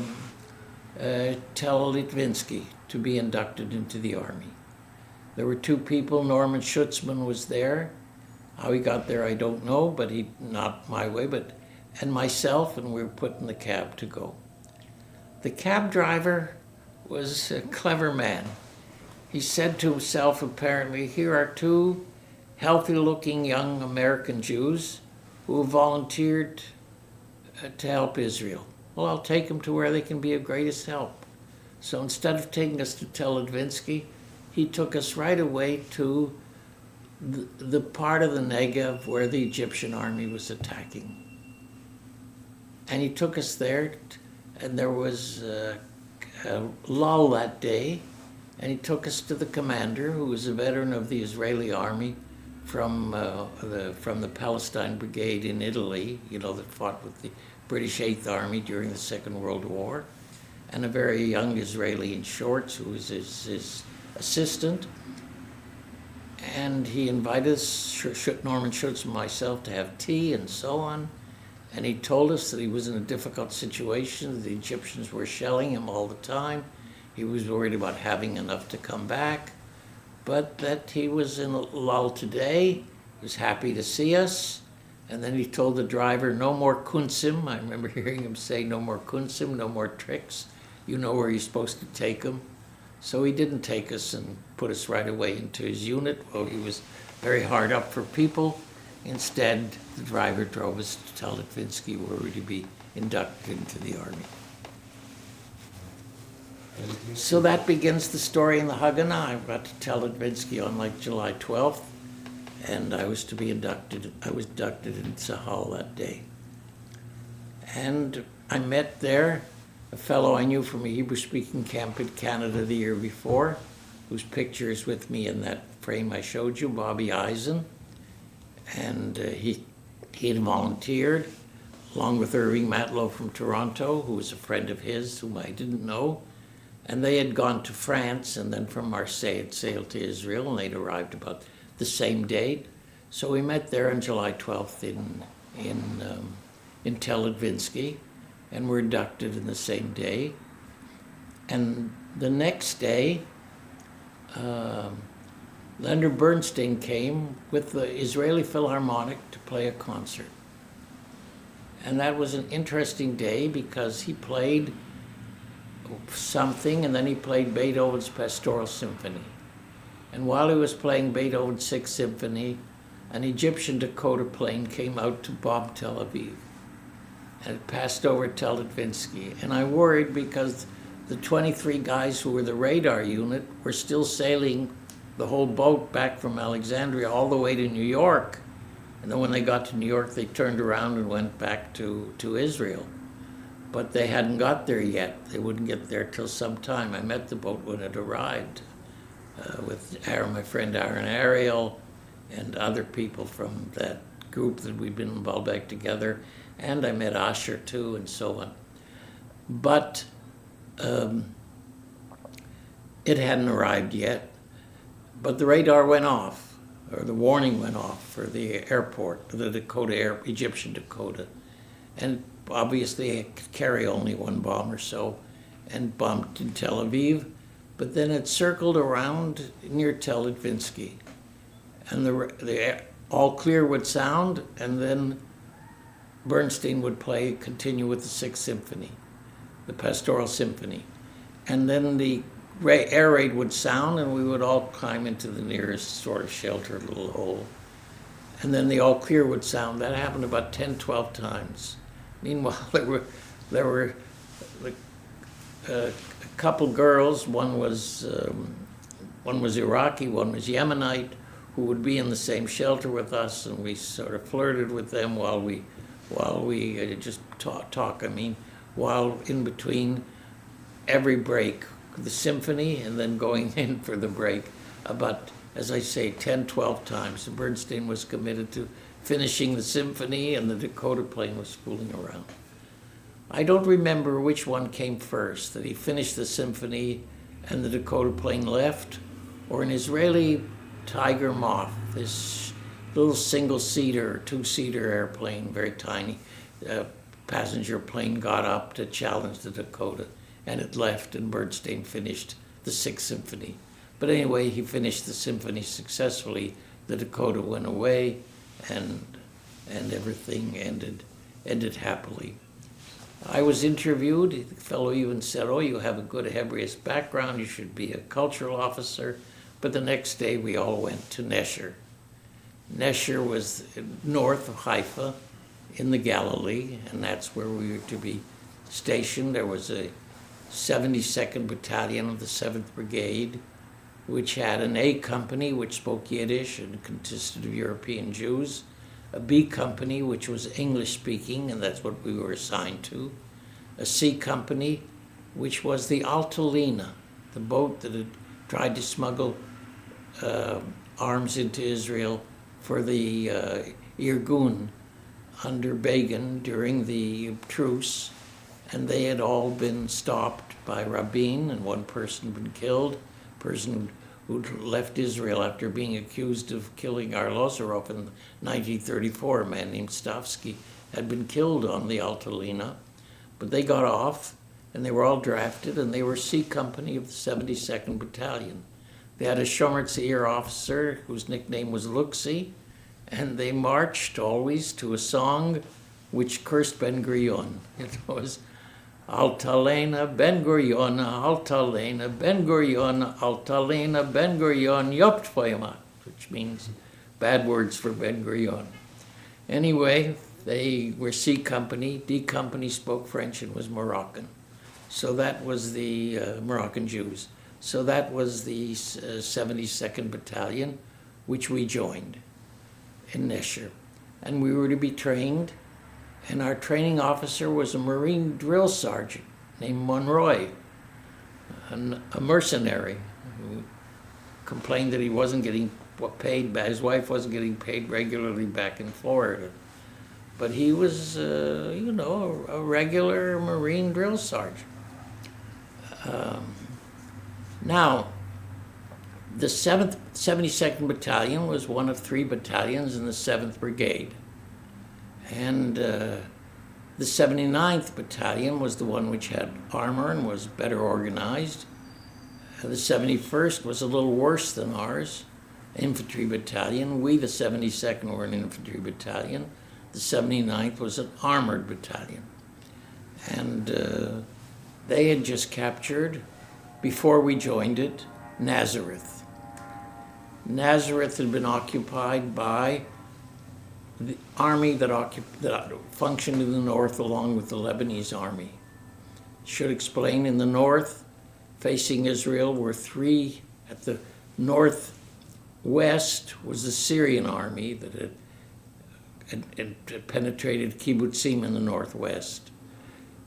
Tel Litvinsky to be inducted into the army. There were two people. Norman Schutzman was there. How he got there, I don't know, but not my way, and myself, and we were put in the cab to go. The cab driver was a clever man. He said to himself, apparently, here are two healthy-looking young American Jews who have volunteered to help Israel. Well, I'll take them to where they can be of greatest help. So instead of taking us to Tel Litvinsky, he took us right away to the part of the Negev where the Egyptian army was attacking. And he took us there, and there was a lull that day, and he took us to the commander, who was a veteran of the Israeli army from the Palestine Brigade in Italy, you know, that fought with the British Eighth Army during the Second World War, and a very young Israeli in shorts who was his assistant. And he invited us, Norman Schutz and myself, to have tea and so on. And he told us that he was in a difficult situation. The Egyptians were shelling him all the time. He was worried about having enough to come back. But that he was in a lull today. He was happy to see us. And then he told the driver, no more kunsim. I remember hearing him say, no more kunsim, no more tricks. You know where you're supposed to take them. So he didn't take us and put us right away into his unit. Well, he was very hard up for people. Instead, the driver drove us to Tel Litvinsky, where we would be inducted into the army. So that begins the story in the Haganah. I got to Tel Litvinsky on like July 12th, and I was inducted in Tzahal that day. And I met there a fellow I knew from a Hebrew-speaking camp in Canada the year before, whose picture is with me in that frame I showed you, Bobby Eisen. And he had volunteered, along with Irving Matlow from Toronto, who was a friend of his, whom I didn't know. And they had gone to France, and then from Marseille had sailed to Israel, and they'd arrived about the same date. So we met there on July 12th in Telodvinsky, and were inducted in the same day. And the next day, Leonard Bernstein came with the Israeli Philharmonic to play a concert. And that was an interesting day because he played something, and then he played Beethoven's Pastoral Symphony. And while he was playing Beethoven's Sixth Symphony, an Egyptian Dakota plane came out to bomb Tel Aviv. And it passed over Telodvinsky. And I worried because the 23 guys who were the radar unit were still sailing the whole boat back from Alexandria all the way to New York. And then when they got to New York, they turned around and went back to Israel. But they hadn't got there yet. They wouldn't get there till some time. I met the boat when it arrived with my friend Aaron Ariel and other people from that group that we'd been in Baalbek together. And I met Asher too, and so on. But it hadn't arrived yet. But the radar went off, or the warning went off for the airport, the Egyptian Dakota. And obviously it could carry only one bomb or so, and bombed in Tel Aviv. But then it circled around near Telodvinsky. And the all clear would sound, and then Bernstein would continue with the Sixth Symphony, the Pastoral Symphony. And then the air raid would sound, and we would all climb into the nearest sort of shelter, little hole. And then the all clear would sound. That happened about 10, 12 times. Meanwhile, there were a couple girls. One was Iraqi, one was Yemenite, who would be in the same shelter with us, and we sort of flirted with them while we just talk. I mean, while in between every break, the symphony, and then going in for the break, about, as I say, 10, 12 times. And Bernstein was committed to finishing the symphony, and the Dakota plane was fooling around. I don't remember which one came first, that he finished the symphony and the Dakota plane left, or an Israeli Tiger Moth, this little single-seater, two-seater airplane, very tiny, passenger plane got up to challenge the Dakota, and it left, and Bernstein finished the Sixth Symphony. But anyway, he finished the symphony successfully. The Dakota went away, and everything ended happily. I was interviewed. The fellow even said, "Oh, you have a good Hebraist background. You should be a cultural officer." But the next day, we all went to Nesher. Nesher was north of Haifa, in the Galilee, and that's where we were to be stationed. There was a 72nd Battalion of the 7th Brigade, which had an A Company, which spoke Yiddish and consisted of European Jews, a B Company, which was English-speaking, and that's what we were assigned to, a C Company, which was the Altalena, the boat that had tried to smuggle arms into Israel for the Irgun under Begin during the truce, and they had all been stopped by Rabin, and one person had been killed, a person who'd left Israel after being accused of killing Arlosarov in 1934, a man named Stavsky, had been killed on the Altalena. But they got off, and they were all drafted, and they were C Company of the 72nd Battalion. They had a Shomer Tzair officer whose nickname was Luxi, and they marched always to a song which cursed Ben Gurion. It was Altalena Ben Gurion, Altalena Ben Gurion, Altalena Ben Gurion Yoptfoyama, which means bad words for Ben Gurion. Anyway, they were C Company. D Company spoke French and was Moroccan. So that was the Moroccan Jews. So that was the 72nd Battalion, which we joined in Nesher. And we were to be trained And our training officer was a Marine drill sergeant named Monroy, a mercenary who complained that he wasn't getting paid, his wife wasn't getting paid regularly back in Florida. But he was, you know, a regular Marine drill sergeant. Now, the 72nd Battalion was one of 3 battalions in the 7th Brigade. And the 79th Battalion was the one which had armor and was better organized. The 71st was a little worse than ours, infantry battalion. We, the 72nd, were an infantry battalion. The 79th was an armored battalion. And they had just captured, before we joined it, Nazareth. Nazareth had been occupied by the army that functioned in the north along with the Lebanese army. Should explain, in the north, facing Israel, were 3. At the northwest was the Syrian army that had penetrated kibbutzim in the northwest.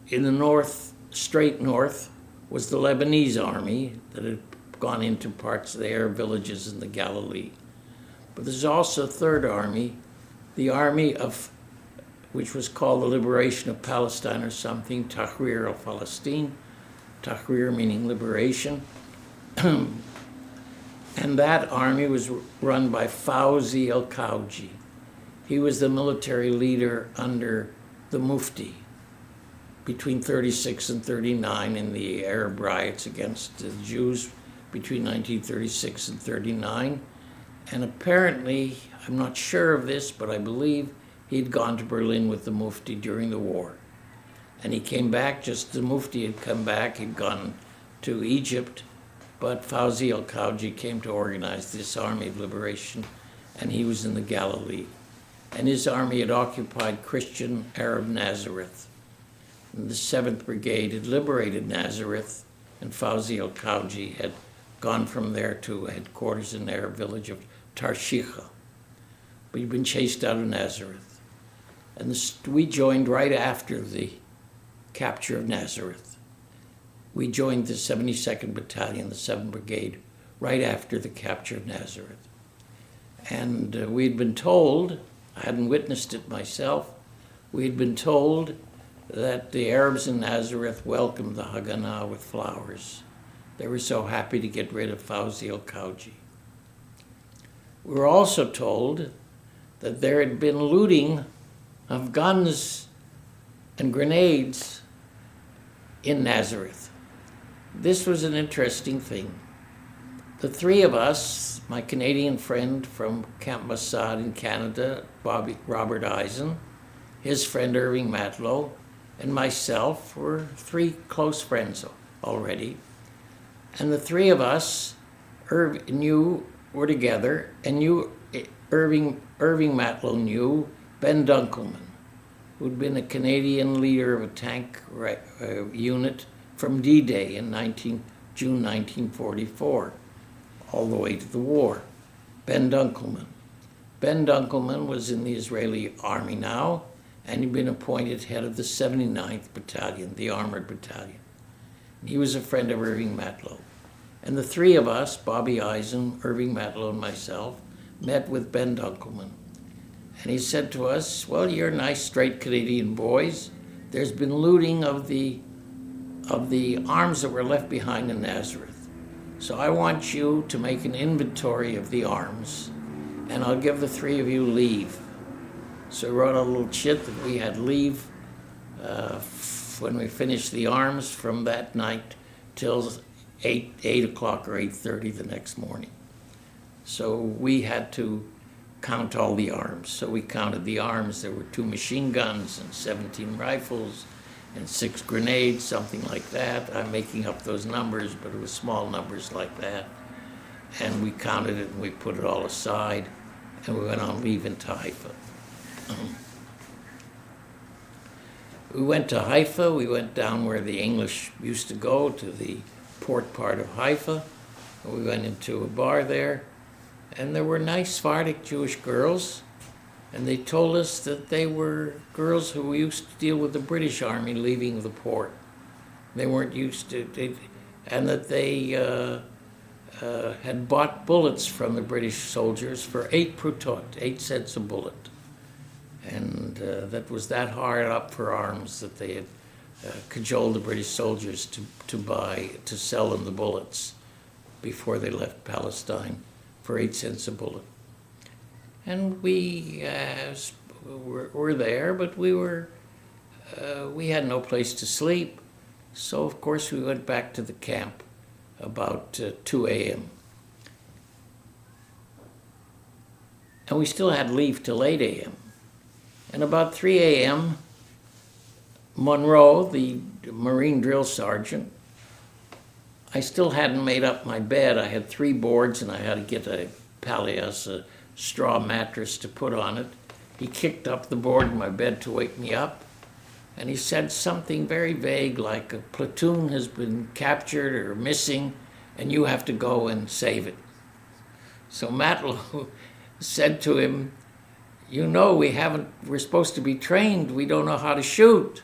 In the north, straight north, was the Lebanese army that had gone into parts of their villages in the Galilee. But there's also a 3rd army, the army of, which was called the Liberation of Palestine or something, Tahrir al-Palestine, Tahrir meaning liberation. And that army was run by Fawzi al-Khawji. He was the military leader under the Mufti between 36 and 39 in the Arab riots against the Jews between 1936 and 39. And apparently, I'm not sure of this, but I believe he'd gone to Berlin with the Mufti during the war. And he came back, just the Mufti had come back, he'd gone to Egypt, but Fawzi al-Khawji came to organize this army of liberation, and he was in the Galilee. And his army had occupied Christian Arab Nazareth. And the 7th Brigade had liberated Nazareth, and Fawzi al-Khawji had gone from there to headquarters in the Arab village of Tarshiha. But he'd been chased out of Nazareth. And we joined right after the capture of Nazareth. We joined the 72nd Battalion, the 7th Brigade, right after the capture of Nazareth. And we'd been told, I hadn't witnessed it myself, we'd been told that the Arabs in Nazareth welcomed the Haganah with flowers. They were so happy to get rid of Fawzi al-Khawji. We were also told that there had been looting of guns and grenades in Nazareth. This was an interesting thing. The 3 of us, my Canadian friend from Camp Mossad in Canada, Robert Eisen, his friend Irving Matlow, and myself were 3 close friends already. And the 3 of us were together, and Irving Matlow knew Ben Dunkelman, who'd been a Canadian leader of a tank unit from D-Day in June 1944, all the way to the war. Ben Dunkelman. Ben Dunkelman was in the Israeli army now, and he'd been appointed head of the 79th Battalion, the armored battalion. And he was a friend of Irving Matlow. And the 3 of us, Bobby Eisen, Irving Matlow, and myself, met with Ben Dunkelman. And he said to us, well, you're nice, straight Canadian boys. There's been looting of the arms that were left behind in Nazareth. So I want you to make an inventory of the arms, and I'll give the 3 of you leave. So we wrote a little chit that we had leave when we finished the arms from that night till 8 o'clock or 8:30 the next morning. So we had to count all the arms. So we counted the arms. There were 2 machine guns and 17 rifles and 6 grenades, something like that. I'm making up those numbers, but it was small numbers like that. And we counted it and we put it all aside, and we went on leave into Haifa. We went to Haifa. We went down where the English used to go, to the port part of Haifa. And we went into a bar there, and there were nice Sephardic Jewish girls, And they told us that they were girls who used to deal with the British Army leaving the port. They weren't used to, and that they had bought bullets from the British soldiers for 8 prutot, 8 cents a bullet. And that was that hard up for arms that they had cajoled the British soldiers to sell them the bullets before they left Palestine for 8 cents a bullet. And we were there, but we had no place to sleep. So of course we went back to the camp about 2 a.m. And we still had leave till 8 a.m. And about 3 a.m., Monroe, the Marine drill sergeant, I still hadn't made up my bed. I had 3 boards and I had to get a palliasse, a straw mattress to put on it. He kicked up the board in my bed to wake me up. And he said something very vague like a platoon has been captured or missing and you have to go and save it. So Matlow said to him, you know, we're supposed to be trained. We don't know how to shoot.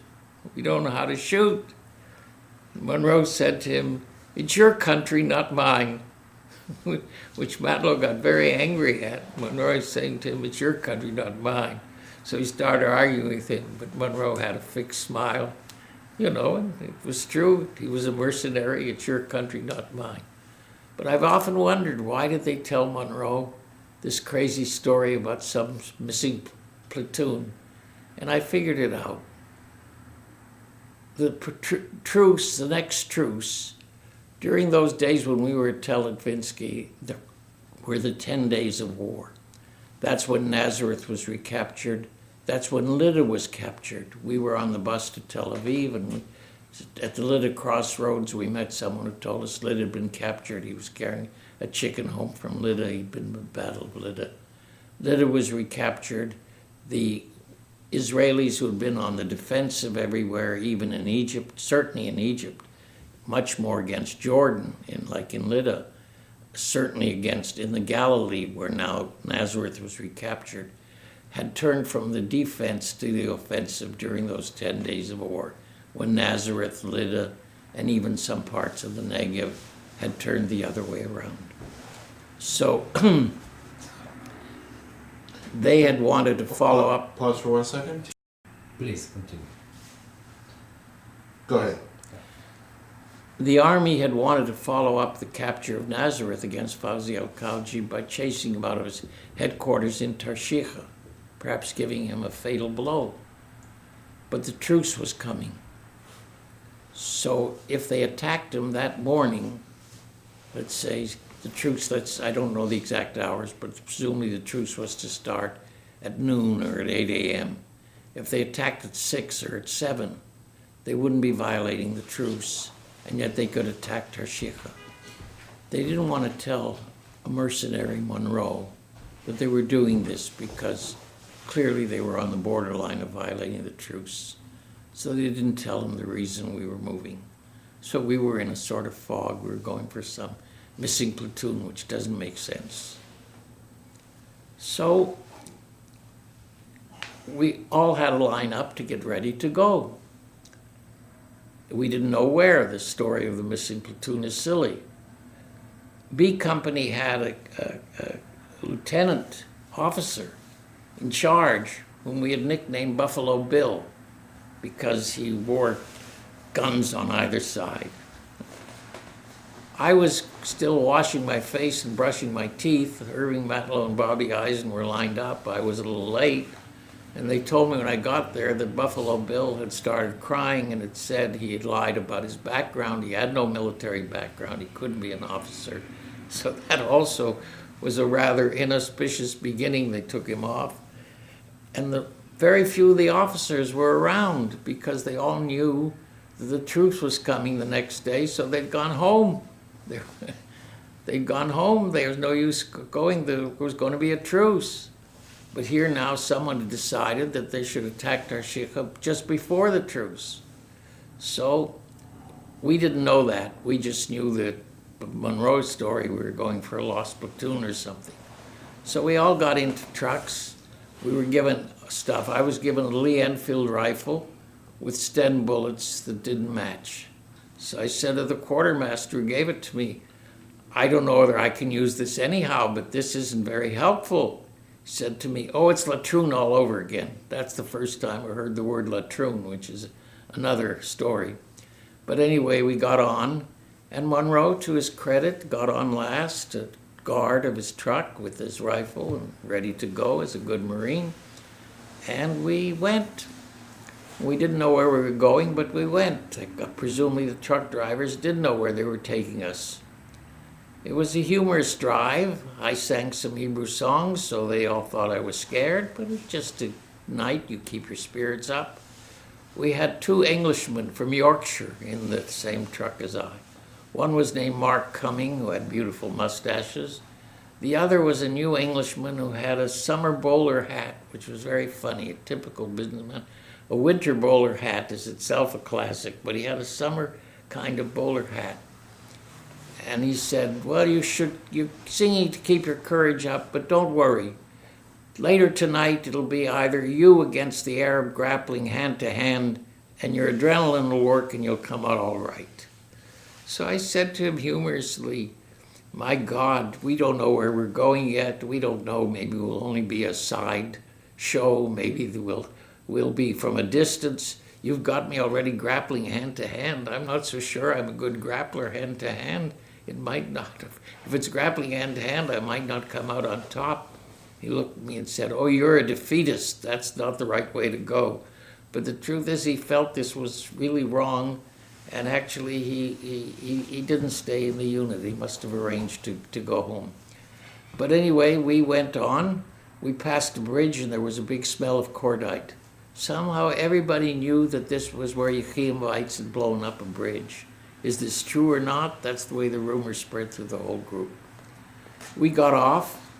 We don't know how to shoot. Monroe said to him, it's your country, not mine. Which Matlow got very angry at. Monroe saying to him, it's your country, not mine. So he started arguing with him, but Monroe had a fixed smile. You know, and it was true. He was a mercenary. It's your country, not mine. But I've often wondered, why did they tell Monroe this crazy story about some missing platoon? And I figured it out. The truce, the next truce, during those days when we were at Telagvinsky, there were the 10 days of war. That's when Nazareth was recaptured. That's when Lydda was captured. We were on the bus to Tel Aviv, and at the Lydda crossroads, we met someone who told us Lydda had been captured. He was carrying a chicken home from Lydda. He'd been in the Battle of Lydda. Lydda was recaptured. The Israelis who had been on the defensive everywhere, even in Egypt, certainly in Egypt, much more against Jordan, like in Lydda, certainly against in the Galilee, where now Nazareth was recaptured, had turned from the defense to the offensive during those 10 days of war, when Nazareth, Lydda, and even some parts of the Negev had turned the other way around. So they had wanted to follow up. Pause for 1 second. Please continue. Go ahead. The army had wanted to follow up the capture of Nazareth against Fawzi al-Khalji by chasing him out of his headquarters in Tarshiha, perhaps giving him a fatal blow. But the truce was coming. So if they attacked him that morning, let's say the truce, I don't know the exact hours, but presumably the truce was to start at noon or at 8 a.m. If they attacked at 6 or at 7, they wouldn't be violating the truce, and yet they could attack Tarshiha. They didn't want to tell a mercenary Monroe that they were doing this because clearly they were on the borderline of violating the truce. So they didn't tell him the reason we were moving. So we were in a sort of fog. We were going for some missing platoon, which doesn't make sense. So we all had a line up to get ready to go. We didn't know where. The story of the missing platoon is silly. B Company had a lieutenant officer in charge whom we had nicknamed Buffalo Bill because he wore guns on either side. I was still washing my face and brushing my teeth. Irving Matlow and Bobby Eisen were lined up. I was a little late. And they told me when I got there that Buffalo Bill had started crying and had said he had lied about his background. He had no military background. He couldn't be an officer. So that also was a rather inauspicious beginning. They took him off. And very few of the officers were around because they all knew that the truce was coming the next day, so they'd gone home. They'd gone home. There was no use going. There was going to be a truce. But here now someone had decided that they should attack Tarshiha just before the truce. So we didn't know that. We just knew that Monroe's story, we were going for a lost platoon or something. So we all got into trucks, we were given stuff. I was given a Lee Enfield rifle with Sten bullets that didn't match. So I said to the quartermaster who gave it to me, I don't know whether I can use this anyhow, but this isn't very helpful. He said to me, oh, it's latrine all over again. That's the first time I heard the word latrine, which is another story. But anyway, we got on, and Monroe, to his credit, got on last, a guard of his truck with his rifle and ready to go as a good Marine. And we went. We didn't know where we were going, but we went. Presumably the truck drivers did know where they were taking us. It was a humorous drive. I sang some Hebrew songs, so they all thought I was scared, but it's just a night, you keep your spirits up. We had 2 Englishmen from Yorkshire in the same truck as I. One was named Mark Cumming, who had beautiful mustaches. The other was a new Englishman who had a summer bowler hat, which was very funny, a typical businessman. A winter bowler hat is itself a classic, but he had a summer kind of bowler hat. And he said, well, you're singing to keep your courage up, but don't worry. Later tonight, it'll be either you against the Arab grappling hand to hand, and your adrenaline will work and you'll come out all right. So I said to him humorously, my God, we don't know where we're going yet. We don't know, maybe we'll only be a side show. Maybe we'll be from a distance. You've got me already grappling hand to hand. I'm not so sure I'm a good grappler hand to hand. It might not. If it's grappling hand to hand, I might not come out on top. He looked at me and said, oh, you're a defeatist. That's not the right way to go. But the truth is he felt this was really wrong, and actually he didn't stay in the unit. He must have arranged to go home. But anyway, we went on. We passed a bridge, and there was a big smell of cordite. Somehow everybody knew that this was where Yechiamites had blown up a bridge. Is this true or not? That's the way the rumor spread through the whole group. We got off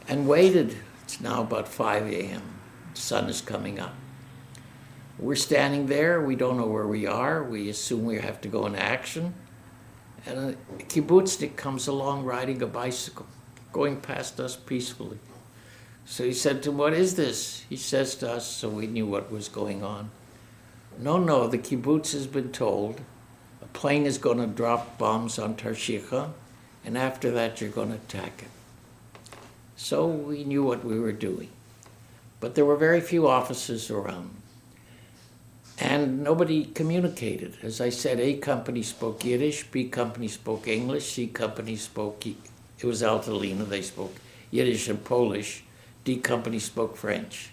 and waited. It's now about 5 a.m. The sun is coming up. We're standing there. We don't know where we are. We assume we have to go into action. And a kibbutznik comes along riding a bicycle, going past us peacefully. So he said to him, what is this? He says to us, so we knew what was going on. No, the kibbutz has been told a plane is going to drop bombs on Tarshiha, and after that you're going to attack it. So we knew what we were doing. But there were very few officers around. And nobody communicated. As I said, A company spoke Yiddish, B company spoke English, C company spoke, it was Altalena, they spoke Yiddish and Polish, D company spoke French.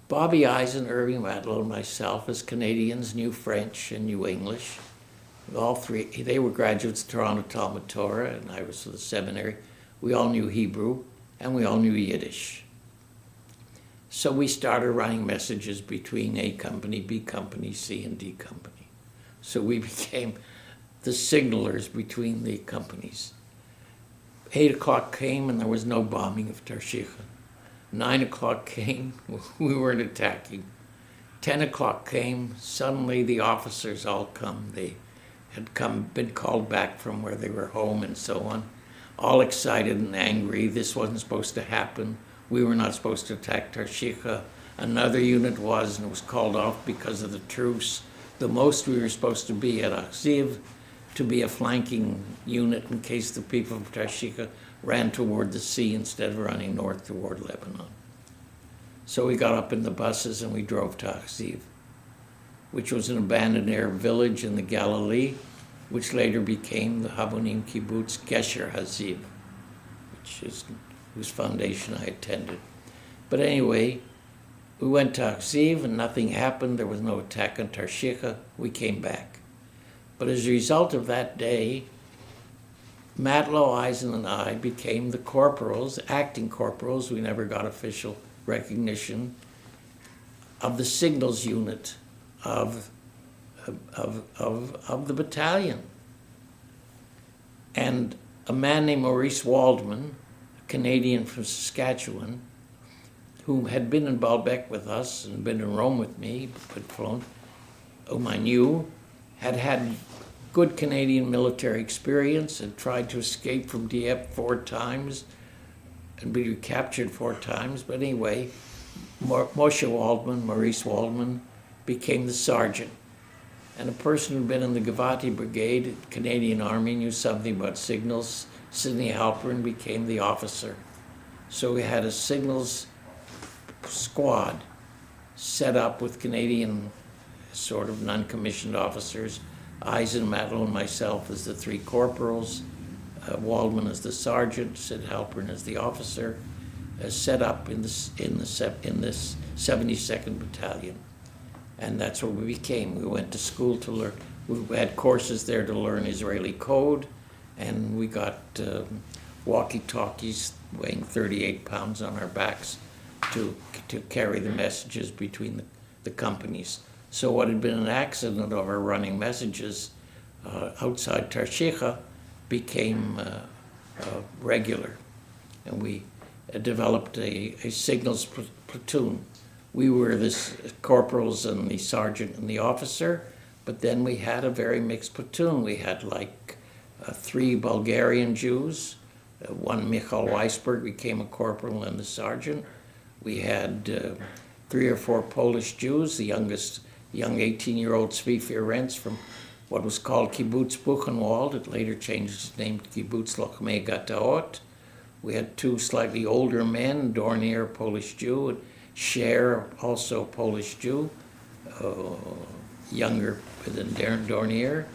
Bobby Eisen, Irving Matlow, and myself, as Canadians, knew French and knew English. All 3, they were graduates of Toronto Talmud Torah, and I was of the seminary. We all knew Hebrew, and we all knew Yiddish. So we started running messages between A company, B company, C and D company. So we became the signalers between the companies. 8 o'clock came and there was no bombing of Tarshiha. 9 o'clock came, we weren't attacking. 10 o'clock came, suddenly the officers all come. They had been called back from where they were home and so on, all excited and angry. This wasn't supposed to happen. We were not supposed to attack Tarshiha. Another unit was, and it was called off because of the truce. The most we were supposed to be at Achziv, to be a flanking unit in case the people of Tarshiha ran toward the sea instead of running north toward Lebanon. So we got up in the buses and we drove to Achziv, which was an abandoned Arab village in the Galilee, which later became the Habonim Kibbutz Gesher Haziv, whose foundation I attended. But anyway, we went to Achziv and nothing happened. There was no attack on Tarshiha. We came back. But as a result of that day, Matlow, Eisen, and I became the corporals, acting corporals. We never got official recognition of the signals unit of the battalion. And a man named Maurice Waldman, a Canadian from Saskatchewan, who had been in Baalbek with us and been in Rome with me, but flown, whom I knew, had had good Canadian military experience and tried to escape from Dieppe 4 times, and be recaptured 4 times. But anyway, Maurice Waldman, became the sergeant. And a person who'd been in the Givati Brigade, Canadian Army, knew something about signals. Sidney Halpern became the officer. So we had a signals squad set up with Canadian sort of non-commissioned officers, Eisenmattel and myself as the 3 corporals, Waldman as the sergeant, Sid Halpern as the officer, set up in this 72nd Battalion. And that's what we became. We went to school to learn. We had courses there to learn Israeli code, and we got walkie-talkies weighing 38 pounds on our backs to carry the messages between the companies. So what had been an accident of our running messages outside Tarshiha became regular. And we developed a signals platoon. We were the corporals and the sergeant and the officer, but then we had a very mixed platoon. We had like 3 Bulgarian Jews, one Michael Weisberg became a corporal and the sergeant. We had 3 or 4 Polish Jews, the youngest young 18-year-old Tzvi Ferenc from what was called Kibbutz Buchenwald. It later changed its name to Kibbutz Lochmei Gataot. We had 2 slightly older men, Dornier, Polish Jew, and Scher, also Polish Jew, younger than Dornier.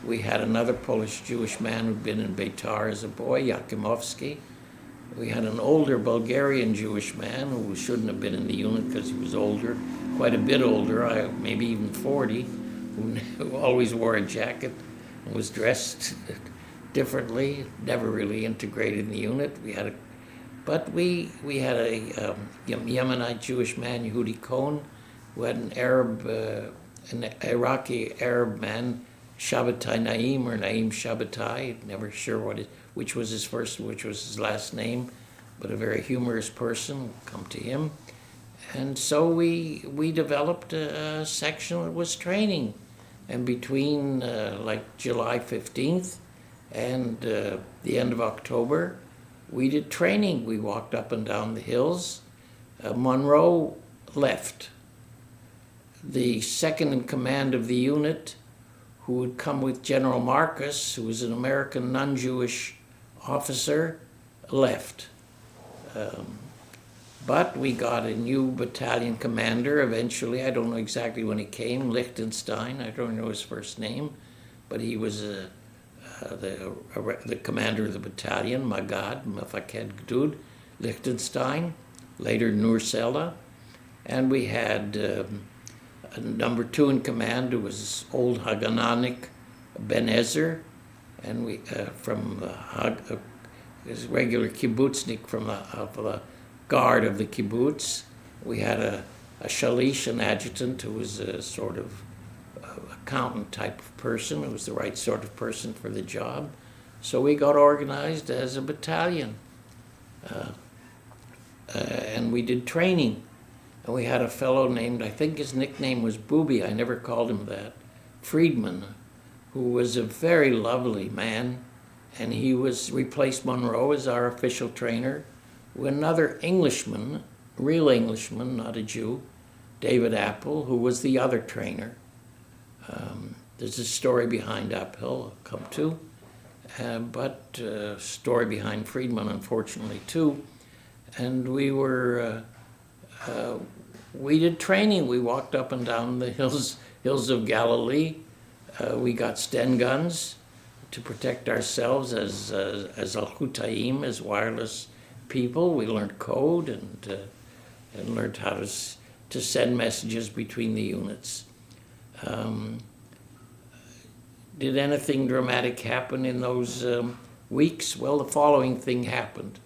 We had another Polish Jewish man who'd been in Beitar as a boy, Yakimovsky. We had an older Bulgarian Jewish man who shouldn't have been in the unit because he was older, quite a bit older, maybe even 40, who always wore a jacket and was dressed differently, never really integrated in the unit. We had a Yemenite Jewish man, Yehudi Cohen, who had an Iraqi Arab man, Shabbatai Naim or Naim Shabbatai, never sure which was his first, which was his last name, but a very humorous person. We'll come to him. And so we developed a section that was training. And between like July 15th and the end of October, we did training. We walked up and down the hills. Monroe left. The second in command of the unit, who had come with General Marcus, who was an American non-Jewish officer, left. But we got a new battalion commander eventually. I don't know exactly when he came, Lichtenstein. I don't know his first name, but he was the commander of the battalion, Magad, Mafaked Gdud, Lichtenstein, later Nursela. And we had a number 2 in command, who was old Hagananik Ben Ezer, and we from his regular kibbutznik from the guard of the kibbutz. We had a shalish, an adjutant, who was a sort of accountant type of person, who was the right sort of person for the job. So we got organized as a battalion, and we did training. And we had a fellow named, I think his nickname was Booby, I never called him that, Friedman, who was a very lovely man, and he replaced Monroe as our official trainer, with another Englishman, real Englishman, not a Jew, David Apple, who was the other trainer. There's a story behind Apple I'll come to, but story behind Friedman, unfortunately, too. And we did training. We walked up and down the hills of Galilee. We got Sten guns to protect ourselves as al-Hutaim, as wireless people. We learned code and learned how to send messages between the units. Did anything dramatic happen in those weeks? Well, the following thing happened.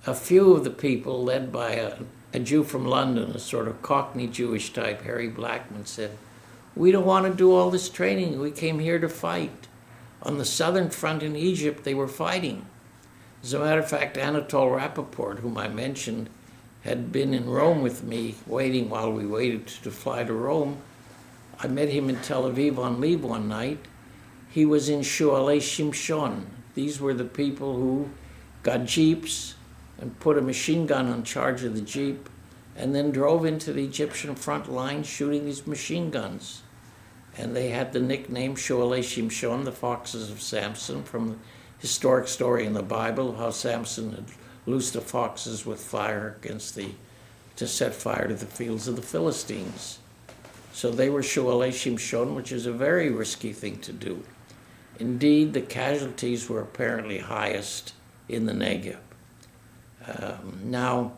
A few of the people, led by a Jew from London, a sort of Cockney Jewish type, Harry Blackman, said, "We don't want to do all this training. We came here to fight." On the southern front in Egypt, they were fighting. As a matter of fact, Anatole Rappaport, whom I mentioned, had been in Rome with me, waiting while we waited to fly to Rome. I met him in Tel Aviv on leave one night. He was in Shualei Shimshon. These were the people who got jeeps, and put a machine gun on charge of the Jeep, and then drove into the Egyptian front line shooting these machine guns. And they had the nickname Shoalei Shimshon, the foxes of Samson, from the historic story in the Bible of how Samson had loosed the foxes with fire to set fire to the fields of the Philistines. So they were Shoalei Shimshon, which is a very risky thing to do. Indeed, the casualties were apparently highest in the Negev. Now,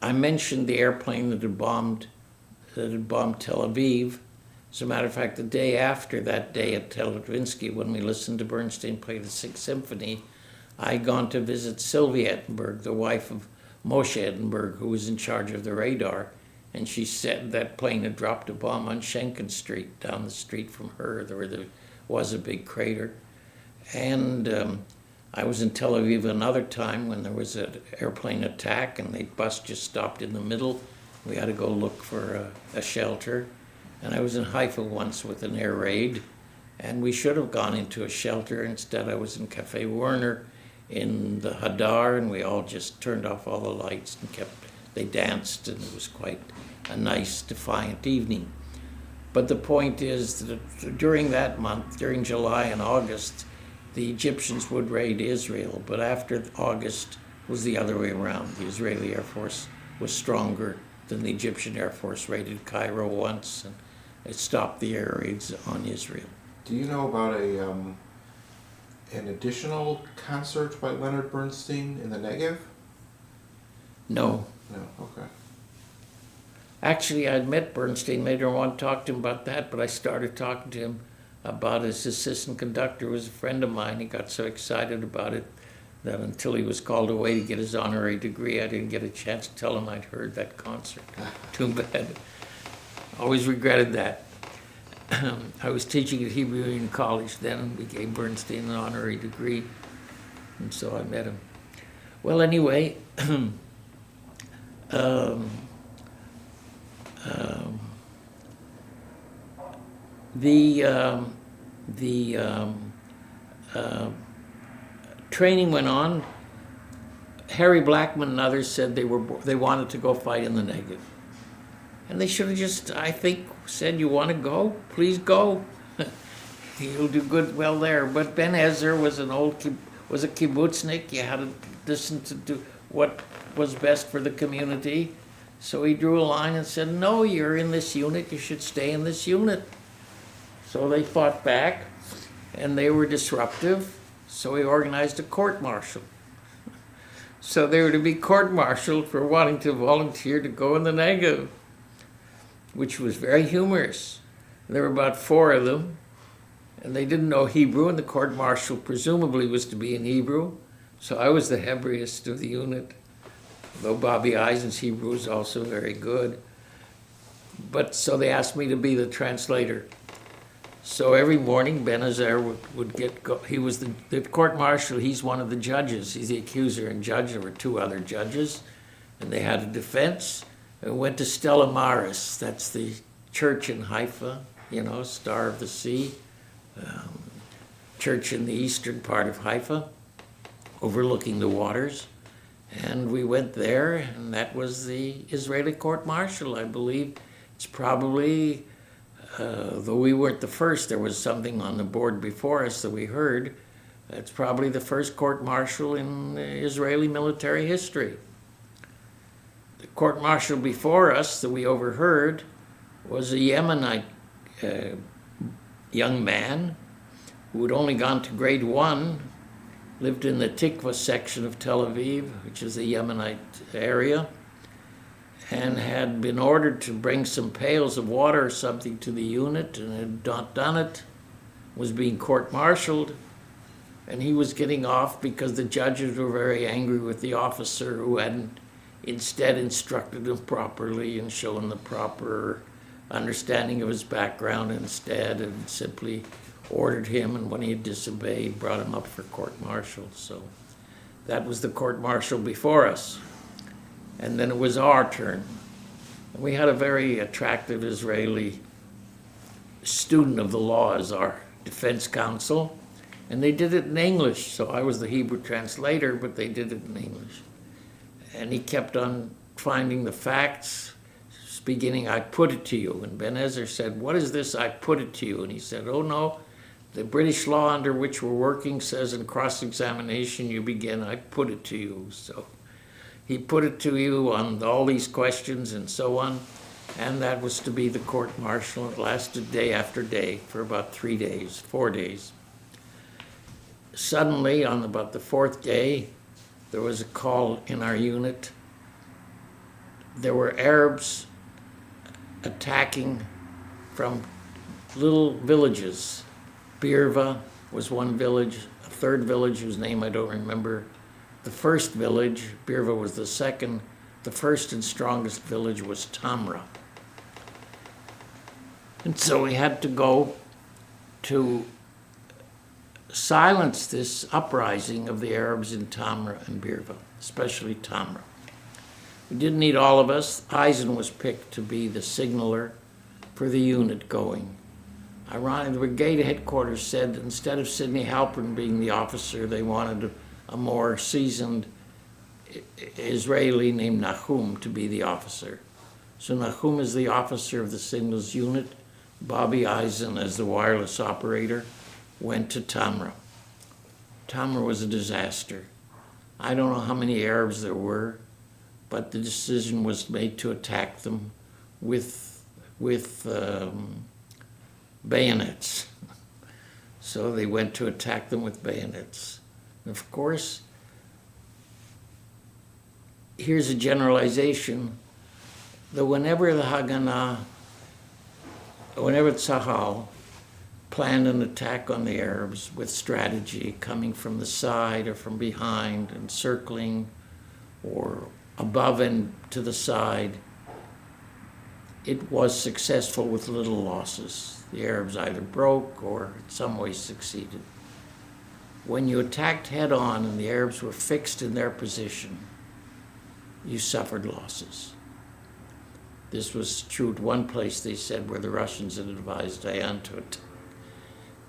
I mentioned the airplane that had bombed Tel Aviv. As a matter of fact, the day after that day at Teletovinsky, when we listened to Bernstein play the Sixth Symphony, I had gone to visit Sylvia Ettenberg, the wife of Moshe Ettenberg, who was in charge of the radar, and she said that plane had dropped a bomb on Schenken Street, down the street from her, where there was a big crater. And I was in Tel Aviv another time when there was an airplane attack, and the bus just stopped in the middle. We had to go look for a shelter. And I was in Haifa once with an air raid, and we should have gone into a shelter. Instead, I was in Cafe Werner in the Hadar, and we all just turned off all the lights and they danced, and it was quite a nice, defiant evening. But the point is that during that month, during July and August, the Egyptians would raid Israel, but after August it was the other way around. The Israeli Air Force was stronger than the Egyptian Air Force. Raided Cairo once, and it stopped the air raids on Israel. Do you know about an additional concert by Leonard Bernstein in the Negev? No. No, okay. Actually, I'd met Bernstein later on, talked to him about that, but I started talking to him about his assistant conductor, who was a friend of mine. He got so excited about it that until he was called away to get his honorary degree, I didn't get a chance to tell him I'd heard that concert. Too bad. Always regretted that. I was teaching at Hebrew Union College then, and we gave Bernstein an honorary degree, and so I met him. Well, anyway, training went on. Harry Blackman and others said they wanted to go fight in the Negev. And they should have just, I think, said, you want to go? Please go. You'll do good well there. But Ben Ezer was a kibbutznik. You had to listen to do what was best for the community. So he drew a line and said, no, you're in this unit. You should stay in this unit. So they fought back, and they were disruptive. So he organized a court-martial. So they were to be court-martialed for wanting to volunteer to go in the Negev, which was very humorous. There were about 4 of them, and they didn't know Hebrew, and the court-martial presumably was to be in Hebrew. So I was the Hebraiest of the unit, though Bobby Eisen's Hebrew was also very good. But so they asked me to be the translator. So every morning, Ben Ezer would he was the court-martial, he's one of the judges. He's the accuser and judge. There were 2 other judges, and they had a defense. And went to Stella Maris, that's the church in Haifa, Star of the Sea, church in the eastern part of Haifa, overlooking the waters. And we went there, and that was the Israeli court-martial, I believe. It's probably, though we weren't the first, there was something on the board before us that we heard. It's probably the first court-martial in Israeli military history. The court-martial before us that we overheard was a Yemenite young man who had only gone to grade 1, lived in the Tikva section of Tel Aviv, which is the Yemenite area, and had been ordered to bring some pails of water or something to the unit, and had not done it, was being court-martialed, and he was getting off because the judges were very angry with the officer who hadn't instead instructed him properly and shown the proper understanding of his background instead, and simply ordered him, and when he had disobeyed, brought him up for court-martial. So that was the court-martial before us. And then it was our turn. And we had a very attractive Israeli student of the law as our defense counsel. And they did it in English, so I was the Hebrew translator, but they did it in English. And he kept on finding the facts, beginning, I put it to you. And Ben Ezer said, what is this, I put it to you? And he said, oh no, the British law under which we're working says in cross-examination you begin, I put it to you. So he put it to you on all these questions and so on. And that was to be the court-martial. It lasted day after day for about 4 days. Suddenly, on about the 4th day, there was a call in our unit. There were Arabs attacking from little villages. Birva was one village, a third village whose name I don't remember. The first village, Birva was the second. The first and strongest village was Tamra. And so we had to go to silence this uprising of the Arabs in Tamra and Birva, especially Tamra. We didn't need all of us. Eisen was picked to be the signaler for the unit going. Ironically, the brigade headquarters said that instead of Sidney Halpern being the officer, they wanted a more seasoned Israeli named Nahum to be the officer. So Nahum is the officer of the signals unit. Bobby Eisen, as the wireless operator, went to Tamra. Tamra was a disaster. I don't know how many Arabs there were, but the decision was made to attack them with bayonets. So they went to attack them with bayonets. And of course, here's a generalization, that whenever the Haganah, whenever Tzahal planned an attack on the Arabs with strategy, coming from the side or from behind and circling or above and to the side, it was successful with little losses. The Arabs either broke or in some ways succeeded. When you attacked head on and the Arabs were fixed in their position, you suffered losses. This was true at one place, they said, where the Russians had advised Dayan to attack.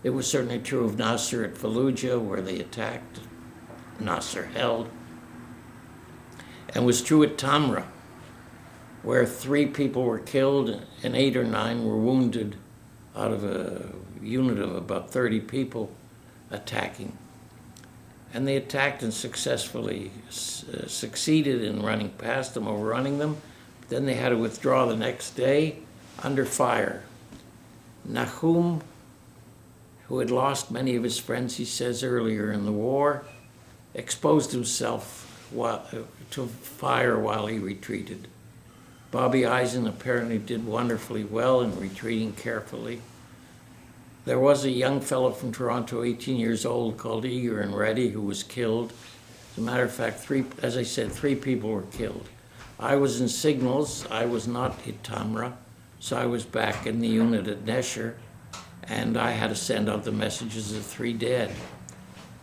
It was certainly true of Nasser at Fallujah, where they attacked. Nasser held. And was true at Tamra, where 3 people were killed and 8 or 9 were wounded out of a unit of about 30 people attacking. And they attacked and successfully succeeded in running past them, overrunning them. Then they had to withdraw the next day under fire. Nahum, who had lost many of his friends, he says earlier in the war, exposed himself to fire while he retreated. Bobby Eisen apparently did wonderfully well in retreating carefully. There was a young fellow from Toronto, 18 years old, called Eager and Ready, who was killed. As a matter of fact, 3 people were killed. I was in signals. I was not at Tamra, so I was back in the unit at Nesher, and I had to send out the messages of 3 dead.